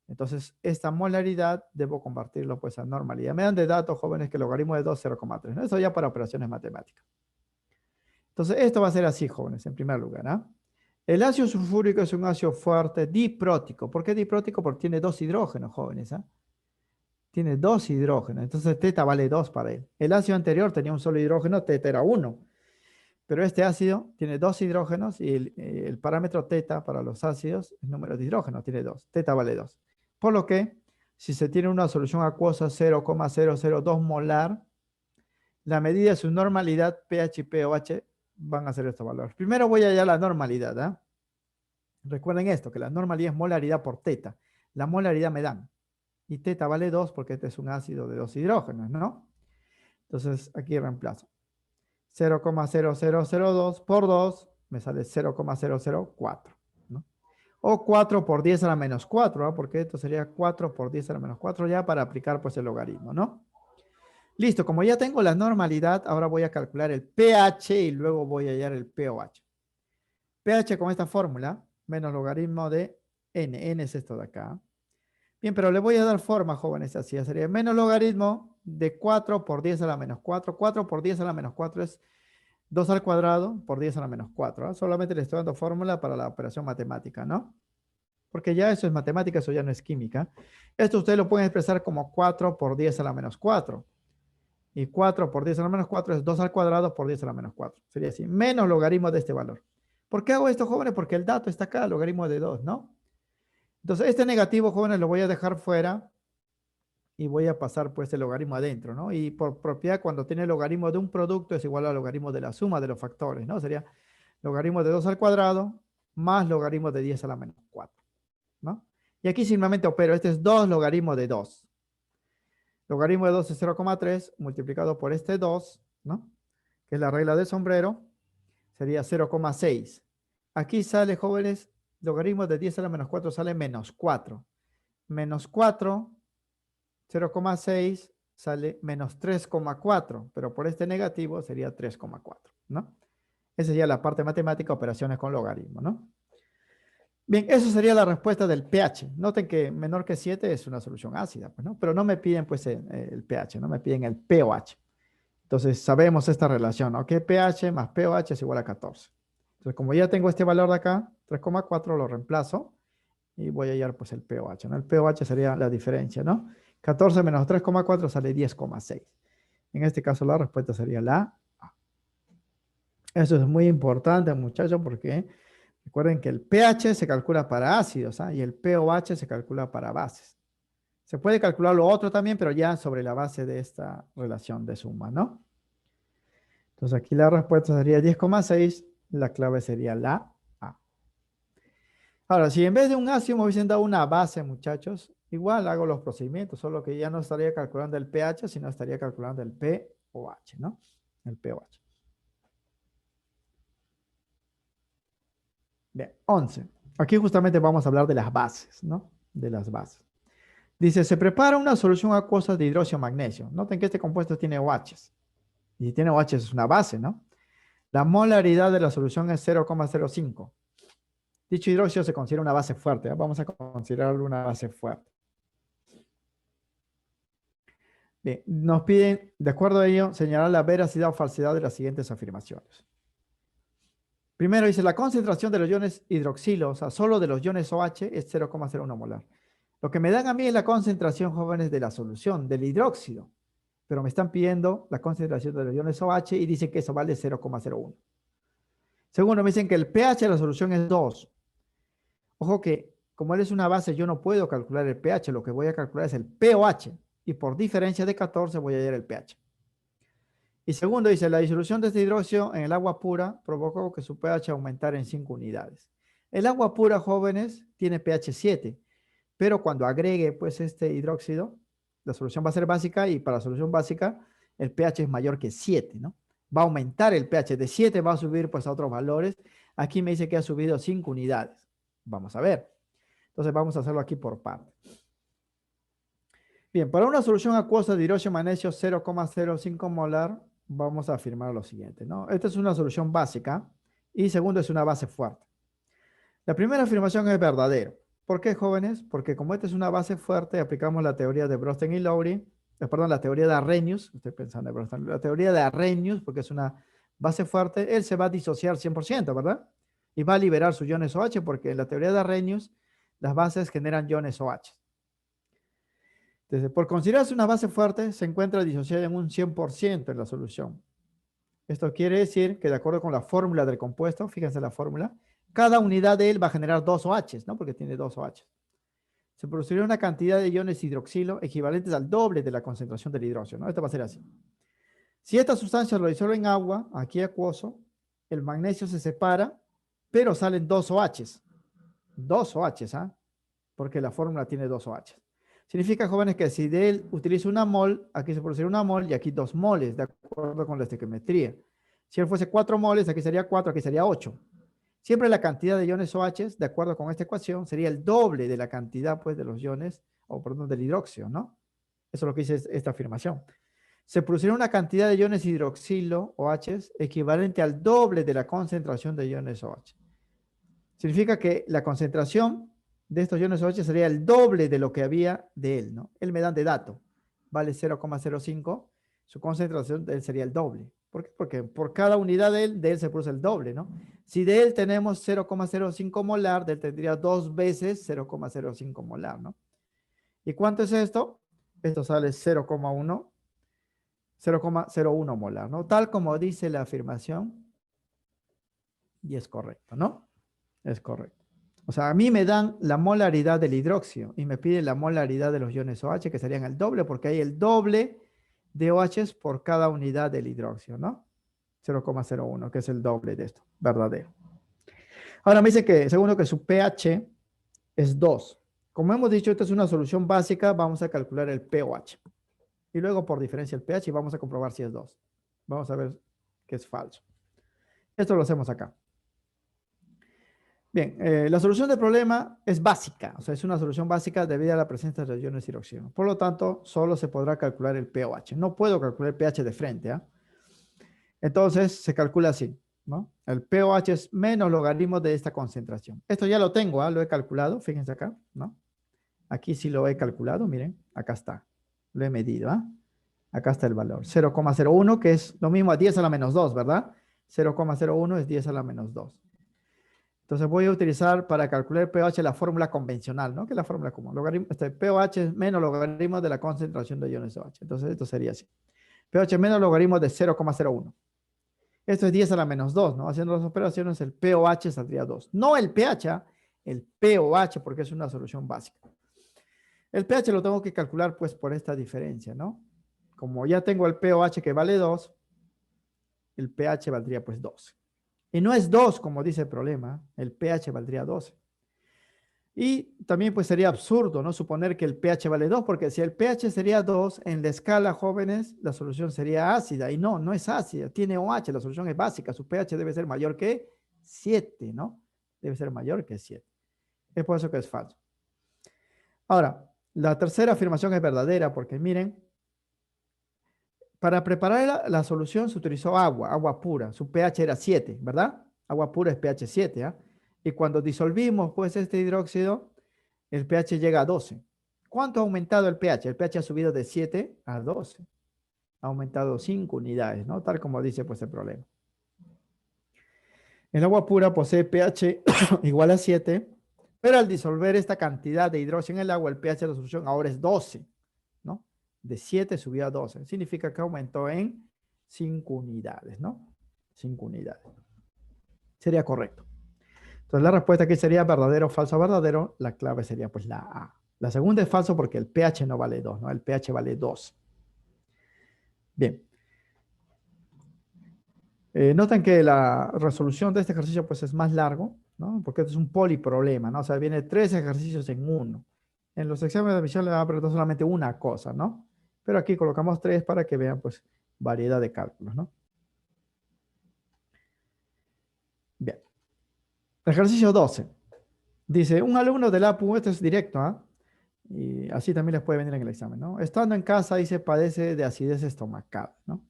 Entonces, esta molaridad debo convertirlo pues a normalidad. Me dan de datos, jóvenes, que el logaritmo de 2 es 0,3, ¿no? Eso ya para operaciones matemáticas. Entonces, esto va a ser así, jóvenes, en primer lugar, ¿ah? El ácido sulfúrico es un ácido fuerte diprótico. ¿Por qué diprótico? Porque tiene dos hidrógenos, jóvenes, ¿ah? Tiene dos hidrógenos, entonces teta vale 2 para él. El ácido anterior tenía un solo hidrógeno, teta era 1. Pero este ácido tiene dos hidrógenos y el parámetro teta para los ácidos, el número de hidrógenos, tiene 2. Teta vale 2. Por lo que, si se tiene una solución acuosa 0,002 molar, la medida de su normalidad, pH y pOH, van a ser estos valores. Primero voy a hallar la normalidad, ¿eh? Recuerden esto, que la normalidad es molaridad por teta. La molaridad me dan. Y teta vale 2 porque este es un ácido de dos hidrógenos, ¿no? Entonces, aquí reemplazo. 0,0002 por 2 me sale 0,004, ¿no? O 4 por 10 a la menos 4, ¿no? Porque esto sería 4 por 10 a la menos 4 ya para aplicar pues el logaritmo, ¿no? Listo, como ya tengo la normalidad, ahora voy a calcular el pH y luego voy a hallar el pOH. pH con esta fórmula, menos logaritmo de n. N es esto de acá. Bien, pero le voy a dar forma, jóvenes, así sería menos logaritmo de 4 por 10 a la menos 4. 4 por 10 a la menos 4 es 2 al cuadrado por 10 a la menos 4. ¿Ah? Solamente le estoy dando fórmula para la operación matemática, ¿no? Porque ya eso es matemática, eso ya no es química. Esto ustedes lo pueden expresar como 4 por 10 a la menos 4. Y 4 por 10 a la menos 4 es 2 al cuadrado por 10 a la menos 4. Sería así, menos logaritmo de este valor. ¿Por qué hago esto, jóvenes? Porque el dato está acá, logaritmo de 2, ¿no? Entonces, este negativo, jóvenes, lo voy a dejar fuera y voy a pasar pues el logaritmo adentro, ¿no? Y por propiedad, cuando tiene el logaritmo de un producto es igual al logaritmo de la suma de los factores, ¿no? Sería logaritmo de 2 al cuadrado más logaritmo de 10 a la menos 4, ¿no? Y aquí simplemente opero, este es 2 logaritmo de 2. Logaritmo de 2 es 0,3 multiplicado por este 2, ¿no? Que es la regla del sombrero, sería 0,6. Aquí sale, jóvenes, logaritmo de 10 a la menos 4 sale menos 4. Menos 4, 0,6 sale menos 3,4, pero por este negativo sería 3,4, ¿no? Esa sería la parte matemática, operaciones con logaritmo, ¿no? Bien, eso sería la respuesta del pH. Noten que menor que 7 es una solución ácida, pues, ¿no? Pero no me piden pues el pH, no me piden el pOH. Entonces sabemos esta relación, ¿no? Que pH más pOH es igual a 14. Entonces como ya tengo este valor de acá, 3,4 lo reemplazo y voy a hallar pues el pOH, ¿no? El pOH sería la diferencia, ¿no? 14 menos 3,4 sale 10,6. En este caso la respuesta sería la A. Eso es muy importante, muchachos, porque recuerden que el pH se calcula para ácidos, ¿ah? Y el pOH se calcula para bases. Se puede calcular lo otro también, pero ya sobre la base de esta relación de suma, ¿no? Entonces aquí la respuesta sería 10,6, la clave sería la A. Ahora, si en vez de un ácido me hubiesen dado una base, muchachos, igual hago los procedimientos, solo que ya no estaría calculando el pH, sino estaría calculando el pOH, ¿no? El pOH. Bien, 11. Aquí justamente vamos a hablar de las bases, ¿no? De las bases. Dice, se prepara una solución acuosa de hidróxido magnesio. Noten que este compuesto tiene OHs. Y si tiene OHs es una base, ¿no? La molaridad de la solución es 0,05. Dicho hidróxido se considera una base fuerte, ¿eh? Vamos a considerarlo una base fuerte. Bien, nos piden, de acuerdo a ello, señalar la veracidad o falsedad de las siguientes afirmaciones. Primero dice, la concentración de los iones hidroxilo, o sea, solo de los iones OH, es 0,01 molar. Lo que me dan a mí es la concentración, jóvenes, de la solución, del hidróxido. Pero me están pidiendo la concentración de los iones OH y dicen que eso vale 0,01. Segundo, me dicen que el pH de la solución es 2. Ojo que, como él es una base, yo no puedo calcular el pH. Lo que voy a calcular es el pOH. Y por diferencia de 14 voy a hallar el pH. Y segundo, dice, la disolución de este hidróxido en el agua pura provocó que su pH aumentara en 5 unidades. El agua pura, jóvenes, tiene pH 7, pero cuando agregue pues este hidróxido, la solución va a ser básica y para la solución básica el pH es mayor que 7, ¿no? Va a aumentar el pH de 7, va a subir pues a otros valores. Aquí me dice que ha subido 5 unidades. Vamos a ver. Entonces vamos a hacerlo aquí por partes. Bien, para una solución acuosa de hidróxido magnesio 0,05 molar, vamos a afirmar lo siguiente, ¿no? Esta es una solución básica y segundo es una base fuerte. La primera afirmación es verdadero. ¿Por qué, jóvenes? Porque como esta es una base fuerte, aplicamos la teoría de Bronsted y Lowry, perdón, la teoría de Arrhenius, estoy pensando en Bronsted, la teoría de Arrhenius, porque es una base fuerte, él se va a disociar 100%, ¿verdad? Y va a liberar sus iones OH, porque en la teoría de Arrhenius, las bases generan iones OH. Entonces, por considerarse una base fuerte, se encuentra disociada en un 100% en la solución. Esto quiere decir que de acuerdo con la fórmula del compuesto, fíjense la fórmula, cada unidad de él va a generar 2 OH, ¿no? Porque tiene 2 OH. Se produciría una cantidad de iones hidroxilo equivalentes al doble de la concentración del hidróxido, ¿no? Esto va a ser así. Si esta sustancia lo disuelve en agua, aquí acuoso, el magnesio se separa, pero salen 2 OHs. 2 OHs, ¿ah? Porque la fórmula tiene 2 OHs. Significa, jóvenes, que si de él utilizo una mol, aquí se produciría una mol y aquí 2 moles, de acuerdo con la estequiometría. Si él fuese 4 moles, aquí sería 4, aquí sería 8. Siempre la cantidad de iones OH, de acuerdo con esta ecuación, sería el doble de la cantidad pues, de los iones, o perdón, del hidróxido, ¿no? Eso es lo que dice esta afirmación. Se producirá una cantidad de iones hidroxilo, OH, equivalente al doble de la concentración de iones OH. Significa que la concentración de estos iones OH sería el doble de lo que había de él, ¿no? Él me dan de dato, vale 0,05, su concentración de él sería el doble. ¿Por qué? Porque por cada unidad de él se produce el doble, ¿no? Si de él tenemos 0,05 molar, de él tendría 2 veces 0,05 molar, ¿no? ¿Y cuánto es esto? Esto sale 0,1, 0,01 molar, ¿no? Tal como dice la afirmación, y es correcto, ¿no? Es correcto. O sea, a mí me dan la molaridad del hidróxido y me piden la molaridad de los iones OH, que serían el doble, porque hay el doble de OH por cada unidad del hidróxido, ¿no? 0,01, que es el doble de esto, verdadero. Ahora me dice que, segundo, que su pH es 2. Como hemos dicho, esta es una solución básica, vamos a calcular el pOH. Y luego por diferencia el pH vamos a comprobar si es 2. Vamos a ver que es falso. Esto lo hacemos acá. Bien, la solución del problema es básica, o sea, es una solución básica debido a la presencia de los iones hidróxido. Por lo tanto, solo se podrá calcular el pOH. No puedo calcular el pH de frente, ¿eh? Entonces, se calcula así, ¿no? El pOH es menos logaritmo de esta concentración. Esto ya lo tengo, ¿eh? Lo he calculado, fíjense acá, ¿no? Aquí sí lo he calculado, miren, acá está. Lo he medido, ¿eh? Acá está el valor, 0,01, que es lo mismo a 10 a la menos 2, ¿verdad? 0,01 es 10 a la menos 2. Entonces voy a utilizar para calcular el pH la fórmula convencional, ¿no? Que es la fórmula común. pH es menos logaritmo de la concentración de iones OH. Entonces esto sería así. pH menos logaritmo de 0,01. Esto es 10 a la menos 2, ¿no? Haciendo las operaciones, el pOH saldría 2. No el pH, el pOH, porque es una solución básica. El pH lo tengo que calcular, pues, por esta diferencia, ¿no? Como ya tengo el pOH que vale 2, el pH valdría, pues, 12. Y no es 2, como dice el problema, el pH valdría 12. Y también, pues, sería absurdo, ¿no? Suponer que el pH vale 2, porque si el pH sería 2, en la escala, jóvenes, la solución sería ácida. Y no, no es ácida, tiene OH, la solución es básica. Su pH debe ser mayor que 7, ¿no? Debe ser mayor que 7. Es por eso que es falso. Ahora, la tercera afirmación es verdadera, porque miren, para preparar la solución se utilizó agua pura. Su pH era 7, ¿verdad? Agua pura es pH 7, ¿ah? Y cuando disolvimos, pues, este hidróxido, el pH llega a 12. ¿Cuánto ha aumentado el pH? El pH ha subido de 7 a 12. Ha aumentado 5 unidades, ¿no? Tal como dice, pues, el problema. El agua pura posee pH igual a 7, pero al disolver esta cantidad de hidróxido en el agua, el pH de la solución ahora es 12, ¿no? De 7 subió a 12. Significa que aumentó en 5 unidades, ¿no? 5 unidades. Sería correcto. Entonces la respuesta aquí sería verdadero, falso, verdadero. La clave sería pues la A. La segunda es falso porque el pH no vale 2, ¿no? El pH vale 2. Bien. Noten que la resolución de este ejercicio pues es más largo, ¿no? Porque este es un poliproblema, ¿no? O sea, viene 3 ejercicios en uno. En los exámenes de admisión le van a preguntar solamente una cosa, ¿no? Pero aquí colocamos 3 para que vean pues variedad de cálculos, ¿no? Bien. Ejercicio 12. Dice, un alumno del APU, esto es directo, ¿ah? Y así también les puede venir en el examen, ¿no? Estando en casa, dice, padece de acidez estomacal, ¿no?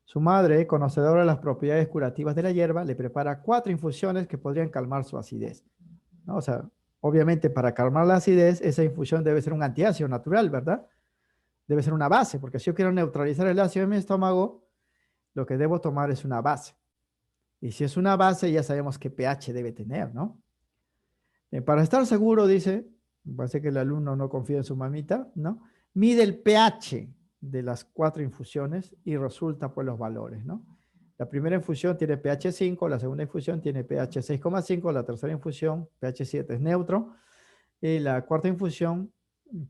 Su madre, conocedora de las propiedades curativas de la hierba, le prepara 4 infusiones que podrían calmar su acidez, ¿no? O sea, obviamente para calmar la acidez, esa infusión debe ser un antiácido natural, ¿verdad? Debe ser una base, porque si yo quiero neutralizar el ácido en mi estómago, lo que debo tomar es una base. Y si es una base, ya sabemos qué pH debe tener, ¿no? Para estar seguro, dice, parece que el alumno no confía en su mamita, ¿no? Mide el pH de las 4 infusiones y resulta pues los valores, ¿no? La primera infusión tiene pH 5, la segunda infusión tiene pH 6,5, la tercera infusión pH 7 es neutro y la cuarta infusión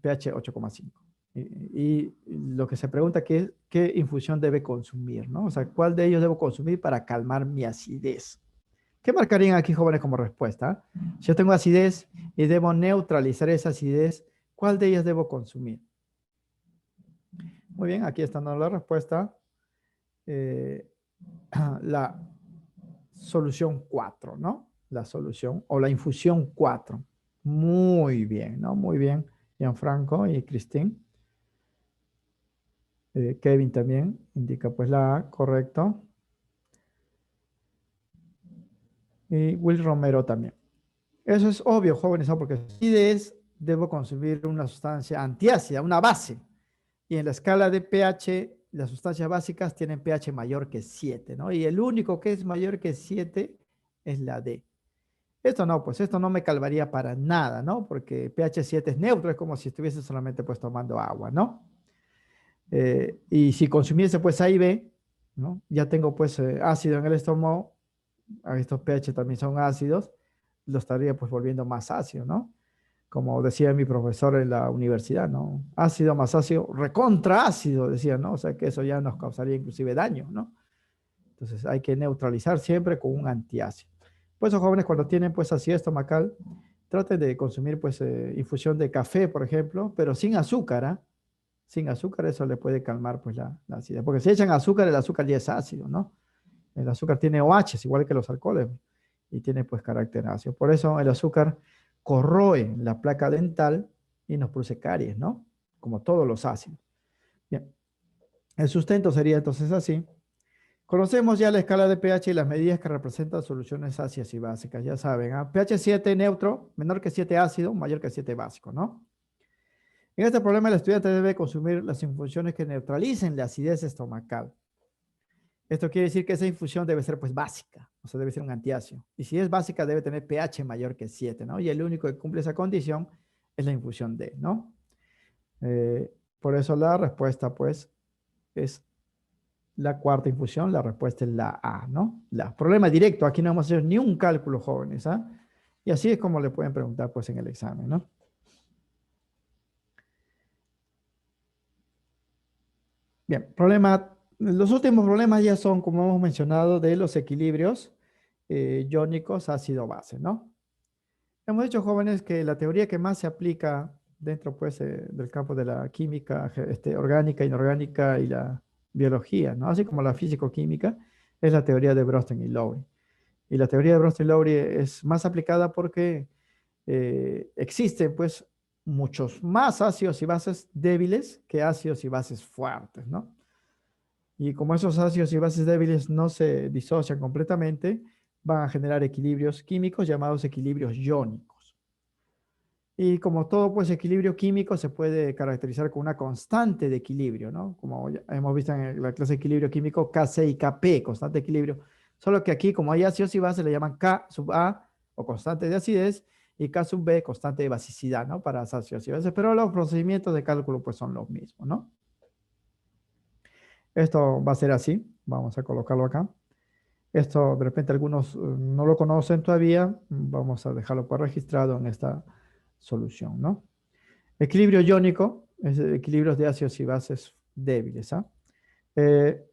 pH 8,5. Y lo que se pregunta aquí es qué infusión debe consumir, ¿no? O sea, ¿cuál de ellos debo consumir para calmar mi acidez? ¿Qué marcarían aquí, jóvenes, como respuesta? Si yo tengo acidez y debo neutralizar esa acidez, ¿cuál de ellas debo consumir? Muy bien, aquí está dando la respuesta. La solución 4, ¿no? La solución o la infusión 4. Muy bien, ¿no? Muy bien, Gianfranco y Christine. Kevin también indica pues la A, correcto. Y Will Romero también. Eso es obvio, jóvenes, ¿no? Porque acidez debo consumir una sustancia antiácida, una base. Y en la escala de pH, las sustancias básicas tienen pH mayor que 7, ¿no? Y el único que es mayor que 7 es la D. Esto no, pues esto no me calvaría para nada, ¿no? Porque pH 7 es neutro, es como si estuviese solamente pues tomando agua, ¿no? Y si consumiese pues A y B, ¿no? Ya tengo pues ácido en el estómago, estos pH también son ácidos, lo estaría pues volviendo más ácido, ¿no? Como decía mi profesor en la universidad, ¿no? Ácido más ácido, recontra ácido, decía, ¿no? O sea que eso ya nos causaría inclusive daño, ¿no? Entonces hay que neutralizar siempre con un antiácido. Pues los jóvenes cuando tienen pues acidez estomacal, traten de consumir pues infusión de café, por ejemplo, pero sin azúcar, ¿ah? Sin azúcar eso le puede calmar pues la acidez. Porque si echan azúcar, el azúcar ya es ácido, ¿no? El azúcar tiene OH, igual que los alcoholes, y tiene pues carácter ácido. Por eso el azúcar corroe la placa dental y nos produce caries, ¿no? Como todos los ácidos. Bien, el sustento sería entonces así. Conocemos ya la escala de pH y las medidas que representan soluciones ácidas y básicas, ya saben, ¿ah? pH 7 neutro, menor que 7 ácido, mayor que 7 básico, ¿no? En este problema el estudiante debe consumir las infusiones que neutralicen la acidez estomacal. Esto quiere decir que esa infusión debe ser pues básica, o sea, debe ser un antiácido. Y si es básica debe tener pH mayor que 7, ¿no? Y el único que cumple esa condición es la infusión D, ¿no? Por eso la respuesta pues es la cuarta infusión, la respuesta es la A, ¿no? Problema directo, aquí no vamos a hacer ni un cálculo, jóvenes, ¿ah? Y así es como le pueden preguntar pues en el examen, ¿no? Bien, los últimos problemas ya son, como hemos mencionado, de los equilibrios iónicos ácido-base, ¿no? Hemos dicho, jóvenes, que la teoría que más se aplica dentro, pues, del campo de la química orgánica, inorgánica y la biología, ¿no? Así como la físico-química, es la teoría de Bronsted y Lowry. Y la teoría de Bronsted y Lowry es más aplicada porque existen, pues, muchos más ácidos y bases débiles que ácidos y bases fuertes, ¿no? Y como esos ácidos y bases débiles no se disocian completamente, van a generar equilibrios químicos llamados equilibrios iónicos. Y como todo pues equilibrio químico se puede caracterizar con una constante de equilibrio, ¿no? Como ya hemos visto en la clase de equilibrio químico, Kc y Kp, constante de equilibrio. Solo que aquí, como hay ácidos y bases, le llaman K sub A o constante de acidez y K sub B, constante de basicidad, ¿no? Para las ácidos y bases. Pero los procedimientos de cálculo pues son los mismos, ¿no? Esto va a ser así. Vamos a colocarlo acá. Esto de repente algunos no lo conocen todavía. Vamos a dejarlo por registrado en esta solución, ¿no? Equilibrio iónico es equilibrios de ácidos y bases débiles. ¿Ah? Eh,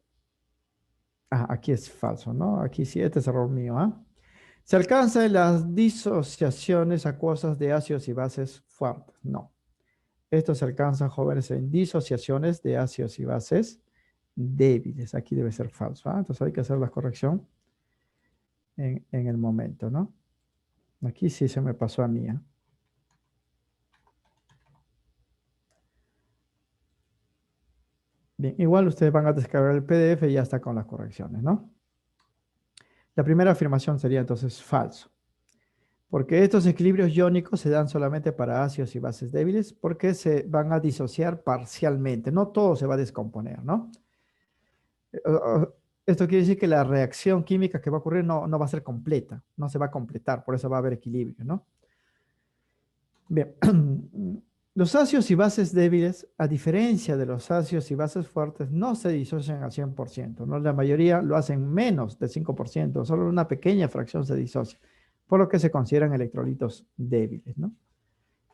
aquí es falso, ¿no? Aquí sí, este es error mío. ¿Ah? Se alcanza en las disociaciones acuosas de ácidos y bases fuertes. No. Esto se alcanza, jóvenes, en disociaciones de ácidos y bases débiles. Aquí debe ser falso. ¿Ah? Entonces hay que hacer la corrección en el momento, ¿no? Aquí sí se me pasó a mí. ¿Eh? Bien, igual ustedes van a descargar el PDF y ya está con las correcciones, ¿no? La primera afirmación sería entonces falso, porque estos equilibrios iónicos se dan solamente para ácidos y bases débiles porque se van a disociar parcialmente, no todo se va a descomponer, ¿no? Esto quiere decir que la reacción química que va a ocurrir no va a ser completa, no se va a completar, por eso va a haber equilibrio, ¿no? Bien, los ácidos y bases débiles, a diferencia de los ácidos y bases fuertes, no se disocian al 100%, ¿no? La mayoría lo hacen menos del 5%, solo una pequeña fracción se disocia, por lo que se consideran electrolitos débiles, ¿no?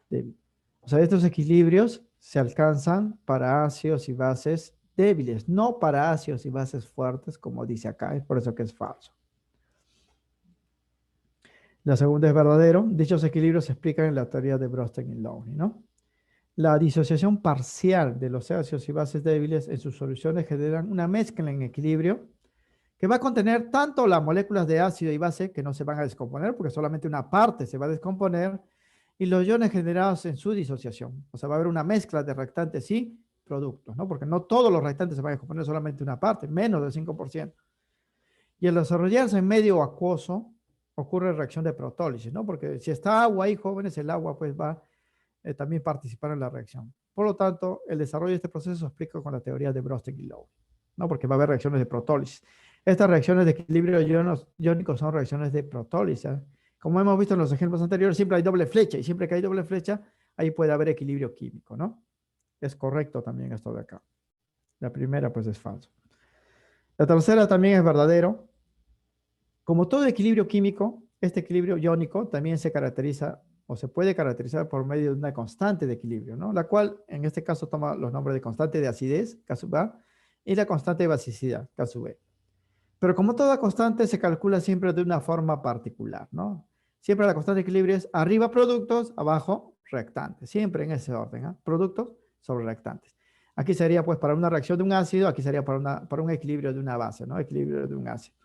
Débiles. O sea, estos equilibrios se alcanzan para ácidos y bases débiles, no para ácidos y bases fuertes, como dice acá, es por eso que es falso. La segunda es verdadero. Dichos equilibrios se explican en la teoría de Bronsted y Lowry, ¿no? La disociación parcial de los ácidos y bases débiles en sus soluciones generan una mezcla en equilibrio que va a contener tanto las moléculas de ácido y base que no se van a descomponer porque solamente una parte se va a descomponer y los iones generados en su disociación. O sea, va a haber una mezcla de reactantes y productos, ¿no? Porque no todos los reactantes se van a descomponer, solamente una parte, menos del 5%. Y al desarrollarse en medio acuoso ocurre reacción de protólisis, ¿no? Porque si está agua ahí, jóvenes, el agua pues va también participar en la reacción. Por lo tanto, el desarrollo de este proceso se explica con la teoría de Bronsted y Lowry, ¿no? Porque va a haber reacciones de protólisis. Estas reacciones de equilibrio iónico son reacciones de protólisis. ¿Eh? Como hemos visto en los ejemplos anteriores, siempre hay doble flecha y siempre que hay doble flecha, ahí puede haber equilibrio químico, ¿no? Es correcto también esto de acá. La primera, pues, es falso. La tercera también es verdadero. Como todo equilibrio químico, este equilibrio iónico también se caracteriza o se puede caracterizar por medio de una constante de equilibrio, ¿no? La cual en este caso toma los nombres de constante de acidez, K sub A, y la constante de basicidad, K sub B. Pero como toda constante se calcula siempre de una forma particular, ¿no? Siempre la constante de equilibrio es arriba productos, abajo reactantes, siempre en ese orden, ¿eh? Productos sobre reactantes. Aquí sería pues para una reacción de un ácido, aquí sería para un equilibrio de una base, ¿no? Equilibrio de un ácido.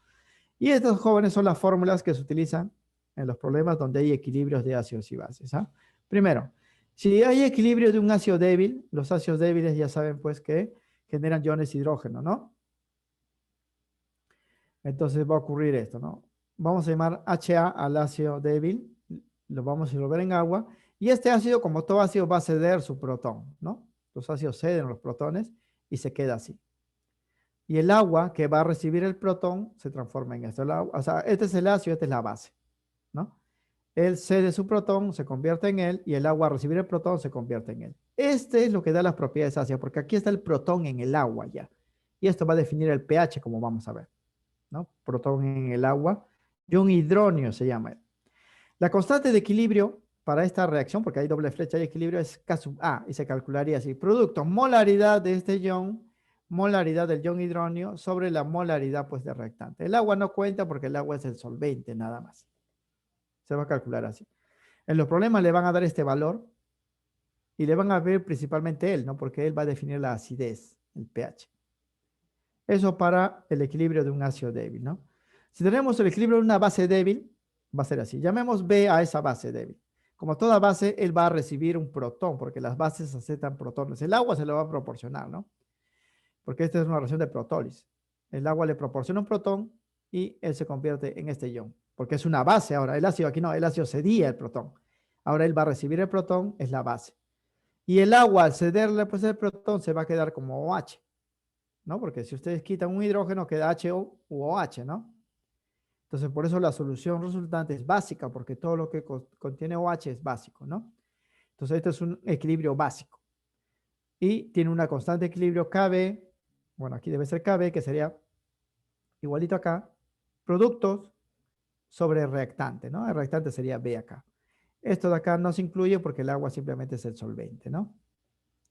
Y estos jóvenes son las fórmulas que se utilizan en los problemas donde hay equilibrios de ácidos y bases. ¿Ah? Primero, si hay equilibrio de un ácido débil, los ácidos débiles ya saben pues que generan iones hidrógeno, ¿no? Entonces va a ocurrir esto, ¿no? Vamos a llamar HA al ácido débil, lo vamos a disolver en agua Y este ácido, como todo ácido, va a ceder su protón, ¿no? Los ácidos ceden los protones y se queda así. Y el agua que va a recibir el protón se transforma en esto. O sea, este es el ácido, esta es la base, ¿no? Él cede su protón, se convierte en él, y el agua a recibir el protón se convierte en él. Este es lo que da las propiedades ácidas, porque aquí está el protón en el agua ya. Y esto va a definir el pH, como vamos a ver, ¿no? Protón en el agua. Y un hidronio se llama. La constante de equilibrio para esta reacción, porque hay doble flecha de equilibrio, es K sub A, y se calcularía así. Producto, molaridad de este ion, molaridad del ion hidronio sobre la molaridad pues del reactante. El agua no cuenta porque el agua es el solvente nada más. Se va a calcular así. En los problemas le van a dar este valor y le van a ver principalmente él, ¿no? Porque él va a definir la acidez, el pH. Eso para el equilibrio de un ácido débil, ¿no? Si tenemos el equilibrio de una base débil, va a ser así. Llamemos B a esa base débil. Como toda base, él va a recibir un protón, porque las bases aceptan protones. El agua se lo va a proporcionar, ¿no? Porque esta es una reacción de protólisis. El agua le proporciona un protón y él se convierte en este ion, porque es una base ahora. El ácido aquí no, el ácido cedía el protón. Ahora él va a recibir el protón, es la base. Y el agua, al cederle pues el protón, se va a quedar como OH, ¿no? Porque si ustedes quitan un hidrógeno, queda HO u OH, ¿no? Entonces, por eso la solución resultante es básica, porque todo lo que contiene OH es básico, ¿no? Entonces, este es un equilibrio básico. Y tiene una constante de equilibrio KB, bueno, aquí debe ser KB, que sería igualito acá, productos sobre reactante, ¿no? El reactante sería B acá. Esto de acá no se incluye porque el agua simplemente es el solvente, ¿no?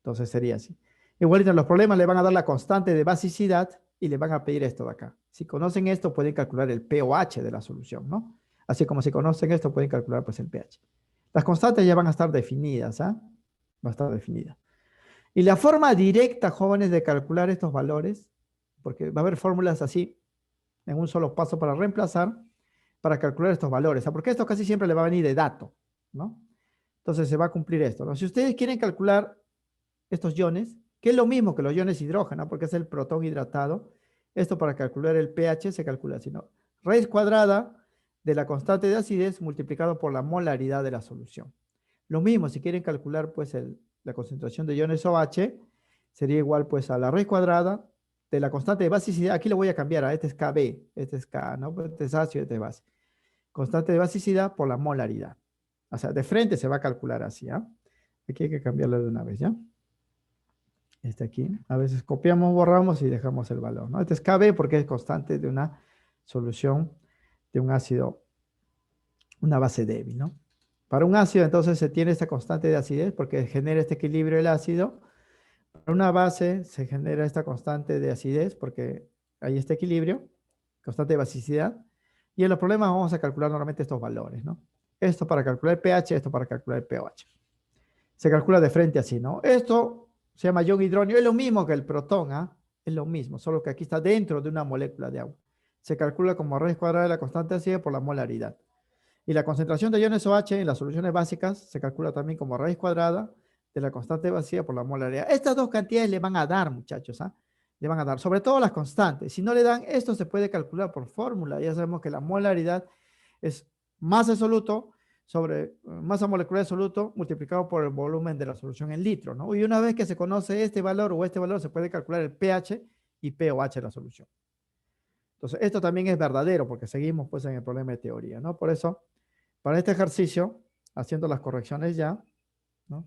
Entonces sería así. Igualito en los problemas le van a dar la constante de basicidad y le van a pedir esto de acá. Si conocen esto, pueden calcular el pOH de la solución, ¿no? Así como si conocen esto, pueden calcular pues el pH. Las constantes ya van a estar definidas, ¿ah? Va a estar definida. Y la forma directa, jóvenes, de calcular estos valores, porque va a haber fórmulas así, en un solo paso para reemplazar, para calcular estos valores, ¿ah? Porque esto casi siempre le va a venir de dato, ¿no? Entonces se va a cumplir esto, ¿no? Si ustedes quieren calcular estos iones, que es lo mismo que los iones hidrógeno, porque es el protón hidratado. Esto para calcular el pH se calcula así, ¿no? Raíz cuadrada de la constante de acidez multiplicado por la molaridad de la solución. Lo mismo, si quieren calcular pues la concentración de iones OH, sería igual pues a la raíz cuadrada de la constante de basicidad. Aquí lo voy a cambiar, este es KB, este es K, ¿no? Este es ácido, este es base. Constante de basicidad por la molaridad. O sea, de frente se va a calcular así, ¿ah? Aquí hay que cambiarlo de una vez, ¿ya? Este aquí. A veces copiamos, borramos y dejamos el valor, ¿no? Este es KB porque es constante de una solución de un ácido, una base débil, ¿no? Para un ácido, entonces, se tiene esta constante de acidez porque genera este equilibrio del ácido. Para una base se genera esta constante de acidez porque hay este equilibrio, constante de basicidad. Y en los problemas vamos a calcular normalmente estos valores, ¿no? Esto para calcular el pH, esto para calcular el pOH. Se calcula de frente así, ¿no? Esto se llama ion hidronio, es lo mismo que el protón, ¿ah? Es lo mismo, solo que aquí está dentro de una molécula de agua. Se calcula como raíz cuadrada de la constante de acidez por la molaridad. Y la concentración de iones OH en las soluciones básicas se calcula también como raíz cuadrada de la constante de acidez por la molaridad. Estas dos cantidades le van a dar, muchachos, ¿ah? Le van a dar, sobre todo las constantes. Si no le dan, esto se puede calcular por fórmula. Ya sabemos que la molaridad es masa soluto sobre masa molecular de soluto multiplicado por el volumen de la solución en litros, ¿no? Y una vez que se conoce este valor o este valor, se puede calcular el pH y pOH de la solución. Entonces, esto también es verdadero porque seguimos pues en el problema de teoría, ¿no? Por eso, para este ejercicio, haciendo las correcciones ya, ¿no?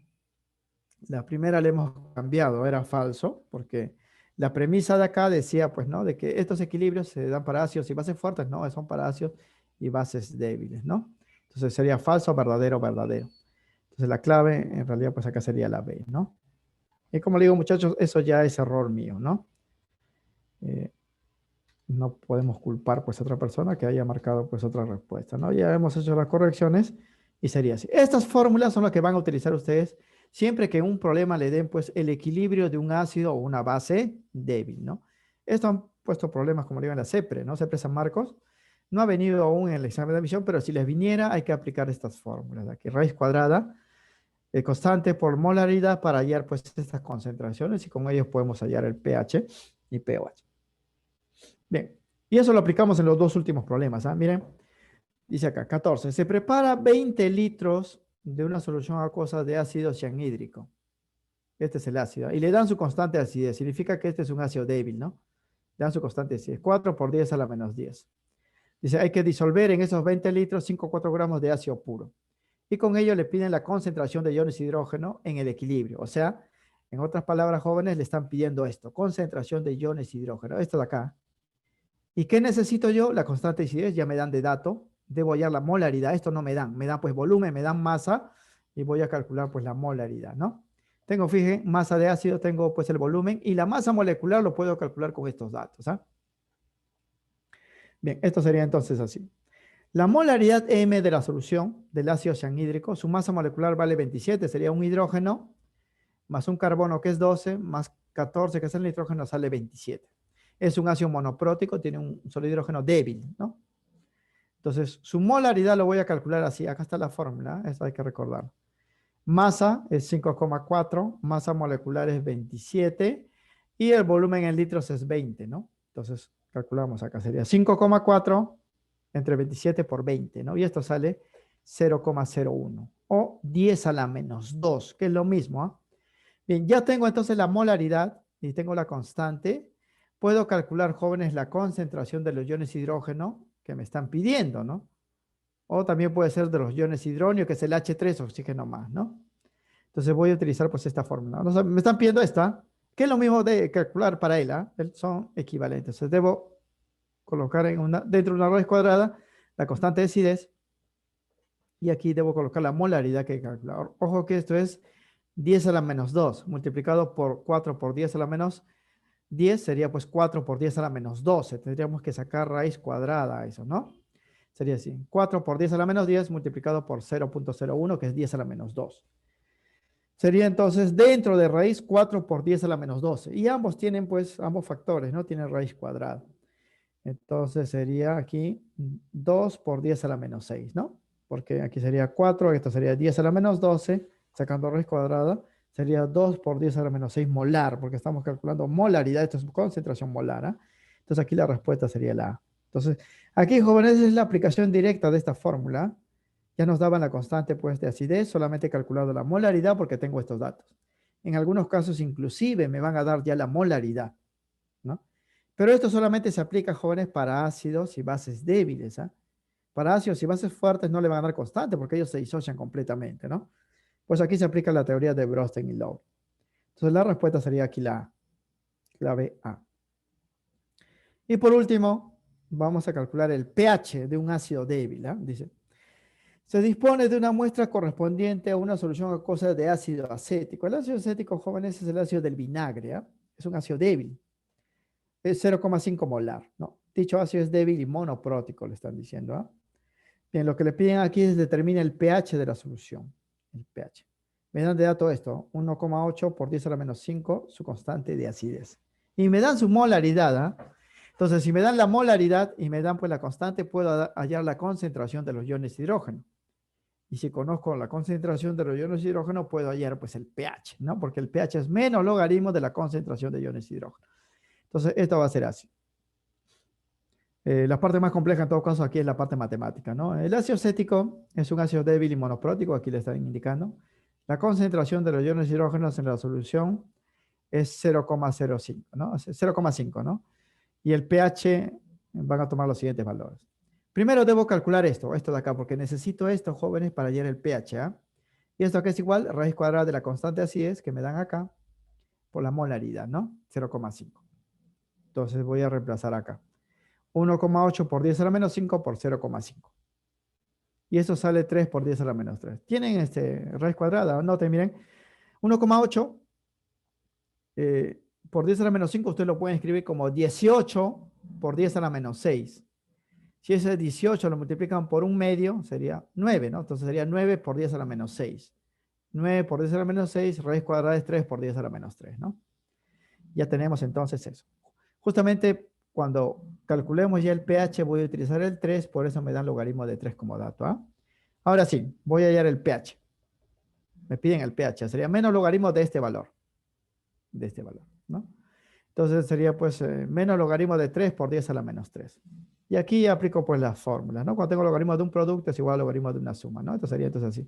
La primera le hemos cambiado, era falso, porque la premisa de acá decía, pues, ¿no? De que estos equilibrios se dan para ácidos y bases fuertes, no, son para ácidos y bases débiles, ¿no? Entonces sería falso, verdadero, verdadero. Entonces la clave, en realidad, pues acá sería la B, ¿no? Y como le digo, muchachos, eso ya es error mío, ¿no? No podemos culpar, pues, a otra persona que haya marcado, pues, otra respuesta, ¿no? Ya hemos hecho las correcciones y sería así. Estas fórmulas son las que van a utilizar ustedes siempre que en un problema le den, pues, el equilibrio de un ácido o una base débil, ¿no? Esto han puesto problemas, como le digo, en la CEPRE, ¿no? CEPRE San Marcos. No ha venido aún en el examen de admisión, pero si les viniera, hay que aplicar estas fórmulas. Aquí, raíz cuadrada, constante por molaridad para hallar, pues, estas concentraciones y con ellos podemos hallar el pH y pOH. Bien, y eso lo aplicamos en los dos últimos problemas, ¿ah? Miren, dice acá, 14. Se prepara 20 litros de una solución acuosa de ácido cianhídrico. Este es el ácido. Y le dan su constante de acidez. Significa que este es un ácido débil, ¿no? Le dan su constante de acidez. 4 por 10 a la menos 10. Dice, hay que disolver en esos 20 litros 5,4 gramos de ácido puro. Y con ello le piden la concentración de iones de hidrógeno en el equilibrio. O sea, en otras palabras, jóvenes, le están pidiendo esto, concentración de iones de hidrógeno. Esto de acá. ¿Y qué necesito yo? La constante de acidez, ya me dan de dato. Debo hallar la molaridad. Esto no me dan. Me dan pues volumen, me dan masa y voy a calcular pues la molaridad, ¿no? Tengo, fíjense, masa de ácido, tengo pues el volumen y la masa molecular lo puedo calcular con estos datos, ¿ah? Bien, esto sería entonces así. La molaridad M de la solución del ácido cianhídrico, su masa molecular vale 27, sería un hidrógeno más un carbono que es 12, más 14 que es el nitrógeno, sale 27. Es un ácido monoprótico, tiene un solo hidrógeno débil, ¿no? Entonces, su molaridad lo voy a calcular así. Acá está la fórmula, eso hay que recordar. Masa es 5,4, masa molecular es 27 y el volumen en litros es 20, ¿no? Entonces, calculamos acá, sería 5,4 entre 27 por 20, ¿no? Y esto sale 0,01 o 10 a la menos 2, que es lo mismo, ¿ah? Bien, ya tengo entonces la molaridad y tengo la constante. Puedo calcular, jóvenes, la concentración de los iones hidrógeno que me están pidiendo, ¿no? O también puede ser de los iones hidróneo, que es el H3, oxígeno más, ¿no? Entonces voy a utilizar pues esta fórmula. O sea, me están pidiendo esta, que es lo mismo de calcular para él, ¿ah? Son equivalentes. Entonces debo colocar dentro de una raíz cuadrada la constante de acidez y aquí debo colocar la molaridad que he calculado. Ojo que esto es 10 a la menos 2 multiplicado por 4 por 10 a la menos 10 sería pues 4 por 10 a la menos 12. Tendríamos que sacar raíz cuadrada a eso, ¿no? Sería así. 4 por 10 a la menos 10 multiplicado por 0,01, que es 10 a la menos 2. Sería entonces dentro de raíz 4 por 10 a la menos 12. Y ambos tienen pues, ambos factores, ¿no? Tienen raíz cuadrada. Entonces sería aquí 2 por 10 a la menos 6, ¿no? Porque aquí sería 4, esto sería 10 a la menos 12, sacando raíz cuadrada, sería 2 por 10 a la menos 6 molar, porque estamos calculando molaridad, esto es concentración molar, ¿eh? Entonces aquí la respuesta sería la A. Entonces, aquí, jóvenes, es la aplicación directa de esta fórmula. Ya nos daban la constante pues de acidez, solamente he calculado la molaridad porque tengo estos datos. En algunos casos inclusive me van a dar ya la molaridad, ¿no? Pero esto solamente se aplica, jóvenes, para ácidos y bases débiles, ¿ah? Para ácidos y bases fuertes no le van a dar constante porque ellos se disocian completamente, ¿no? Pues aquí se aplica la teoría de Bronsted y Lowry. Entonces la respuesta sería aquí la clave A. Y por último, vamos a calcular el pH de un ácido débil, ¿ah? Dice, se dispone de una muestra correspondiente a una solución acuosa de ácido acético. El ácido acético, jóvenes, es el ácido del vinagre, ¿ah? Es un ácido débil. Es 0,5 molar, ¿no? Dicho ácido es débil y monoprótico, le están diciendo, ¿ah? Bien, lo que le piden aquí es determina el pH de la solución. El pH. Me dan de dato esto, 1,8 por 10 a la menos 5, su constante de acidez. Y me dan su molaridad, ¿ah? Entonces, si me dan la molaridad y me dan pues la constante, puedo hallar la concentración de los iones de hidrógeno. Y si conozco la concentración de los iones de hidrógeno, puedo hallar pues el pH, ¿no? Porque el pH es menos logaritmo de la concentración de iones de hidrógeno. Entonces, esto va a ser así. La parte más compleja en todo caso aquí es la parte matemática, ¿no? El ácido acético es un ácido débil y monoprótico, aquí le están indicando. La concentración de los iones de hidrógeno en la solución es 0,05, ¿no? 0,5, ¿no? Y el pH van a tomar los siguientes valores. Primero debo calcular esto de acá, porque necesito esto, jóvenes, para hallar el pH, ¿ah? Y esto acá es igual, raíz cuadrada de la constante de acidez que me dan acá, por la molaridad, ¿no? 0,5. Entonces voy a reemplazar acá. 1,8 por 10 a la menos 5 por 0,5. Y eso sale 3 por 10 a la menos 3. Tienen raíz cuadrada, noten, miren. 1,8 por 10 a la menos 5, ustedes lo pueden escribir como 18 por 10 a la menos 6. Si ese 18 lo multiplican por un medio, sería 9, ¿no? Entonces sería 9 por 10 a la menos 6. 9 por 10 a la menos 6, raíz cuadrada es 3 por 10 a la menos 3, ¿no? Ya tenemos entonces eso. Justamente cuando calculemos ya el pH voy a utilizar el 3, por eso me dan logaritmo de 3 como dato, ¿ah? Ahora sí, voy a hallar el pH. Me piden el pH, sería menos logaritmo de este valor, ¿no? Entonces sería pues menos logaritmo de 3 por 10 a la menos 3. Y aquí aplico pues las fórmulas, ¿no? Cuando tengo logaritmo de un producto es igual a logaritmo de una suma, ¿no? Esto sería entonces así.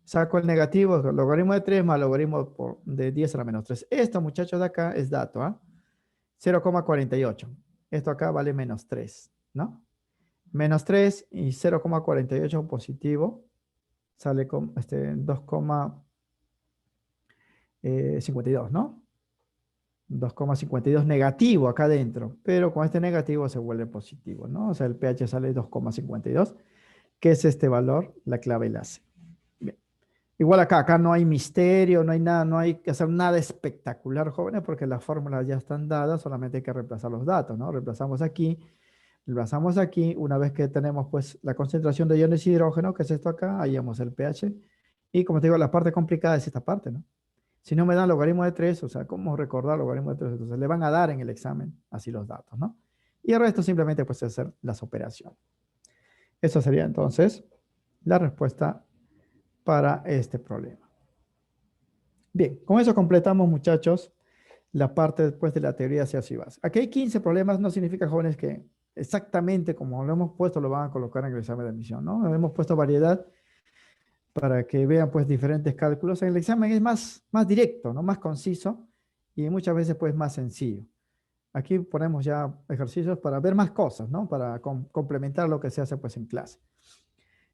Saco el negativo, el logaritmo de 3 más logaritmo de 10 a la menos 3. Esto, muchachos, de acá es dato, ¿ah? 0,48. Esto acá vale menos 3, ¿no? Menos 3 y 0,48 positivo sale con 2,52, ¿no? 2,52 negativo acá adentro, pero con este negativo se vuelve positivo, ¿no? O sea, el pH sale 2,52, que es este valor, la clave enlace. Bien. Igual acá no hay misterio, no hay nada, no hay que hacer nada espectacular, jóvenes, porque las fórmulas ya están dadas, solamente hay que reemplazar los datos, ¿no? Reemplazamos aquí, una vez que tenemos pues la concentración de iones hidrógeno, que es esto acá, hallamos el pH, y como te digo, la parte complicada es esta parte, ¿no? Si no me dan logaritmo de 3, o sea, ¿cómo recordar logaritmo de 3? Entonces le van a dar en el examen así los datos, ¿no? Y el resto simplemente pues hacer las operaciones. Eso sería entonces la respuesta para este problema. Bien, con eso completamos, muchachos, la parte después de la teoría de ácidos y bases. Aquí hay 15 problemas, no significa, jóvenes, que exactamente como lo hemos puesto lo van a colocar en el examen de admisión, ¿no? Hemos puesto variedad para que vean pues diferentes cálculos. El examen es más directo, ¿no? Más conciso y muchas veces pues más sencillo. Aquí ponemos ya ejercicios para ver más cosas, ¿no? Para complementar lo que se hace pues en clase.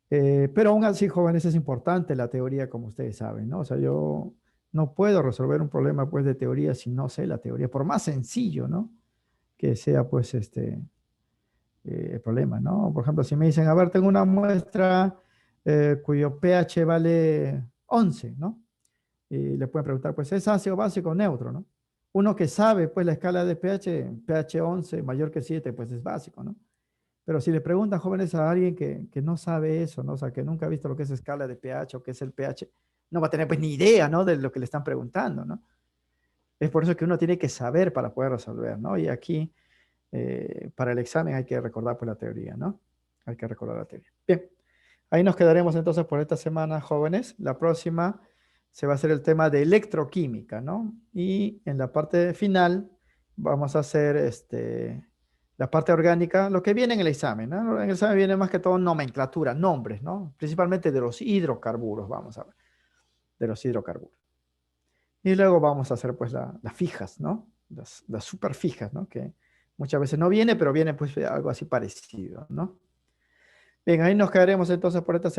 Pero aún así, jóvenes, es importante la teoría, como ustedes saben, ¿no? O sea, yo no puedo resolver un problema pues de teoría si no sé la teoría, por más sencillo, ¿no? Que sea pues el problema, ¿no? Por ejemplo, si me dicen, a ver, tengo una muestra cuyo pH vale 11, ¿no? Y le pueden preguntar, pues, ¿es ácido básico o neutro, no? Uno que sabe, pues, la escala de pH 11 mayor que 7, pues es básico, ¿no? Pero si le preguntan, jóvenes, a alguien que no sabe eso, ¿no? O sea, que nunca ha visto lo que es escala de pH o qué es el pH, no va a tener pues ni idea, ¿no? De lo que le están preguntando, ¿no? Es por eso que uno tiene que saber para poder resolver, ¿no? Y aquí, para el examen hay que recordar pues la teoría, ¿no? Hay que recordar la teoría. Bien, ahí nos quedaremos entonces por esta semana, jóvenes. La próxima se va a hacer el tema de electroquímica, ¿no? Y en la parte final vamos a hacer la parte orgánica, lo que viene en el examen, ¿no? En el examen viene más que todo nomenclatura, nombres, ¿no? Principalmente de los hidrocarburos, vamos a ver, de los hidrocarburos. Y luego vamos a hacer pues las fijas, ¿no? Las superfijas, ¿no? Que muchas veces no viene, pero viene pues algo así parecido, ¿no? Bien, ahí nos quedaremos entonces por esta semana.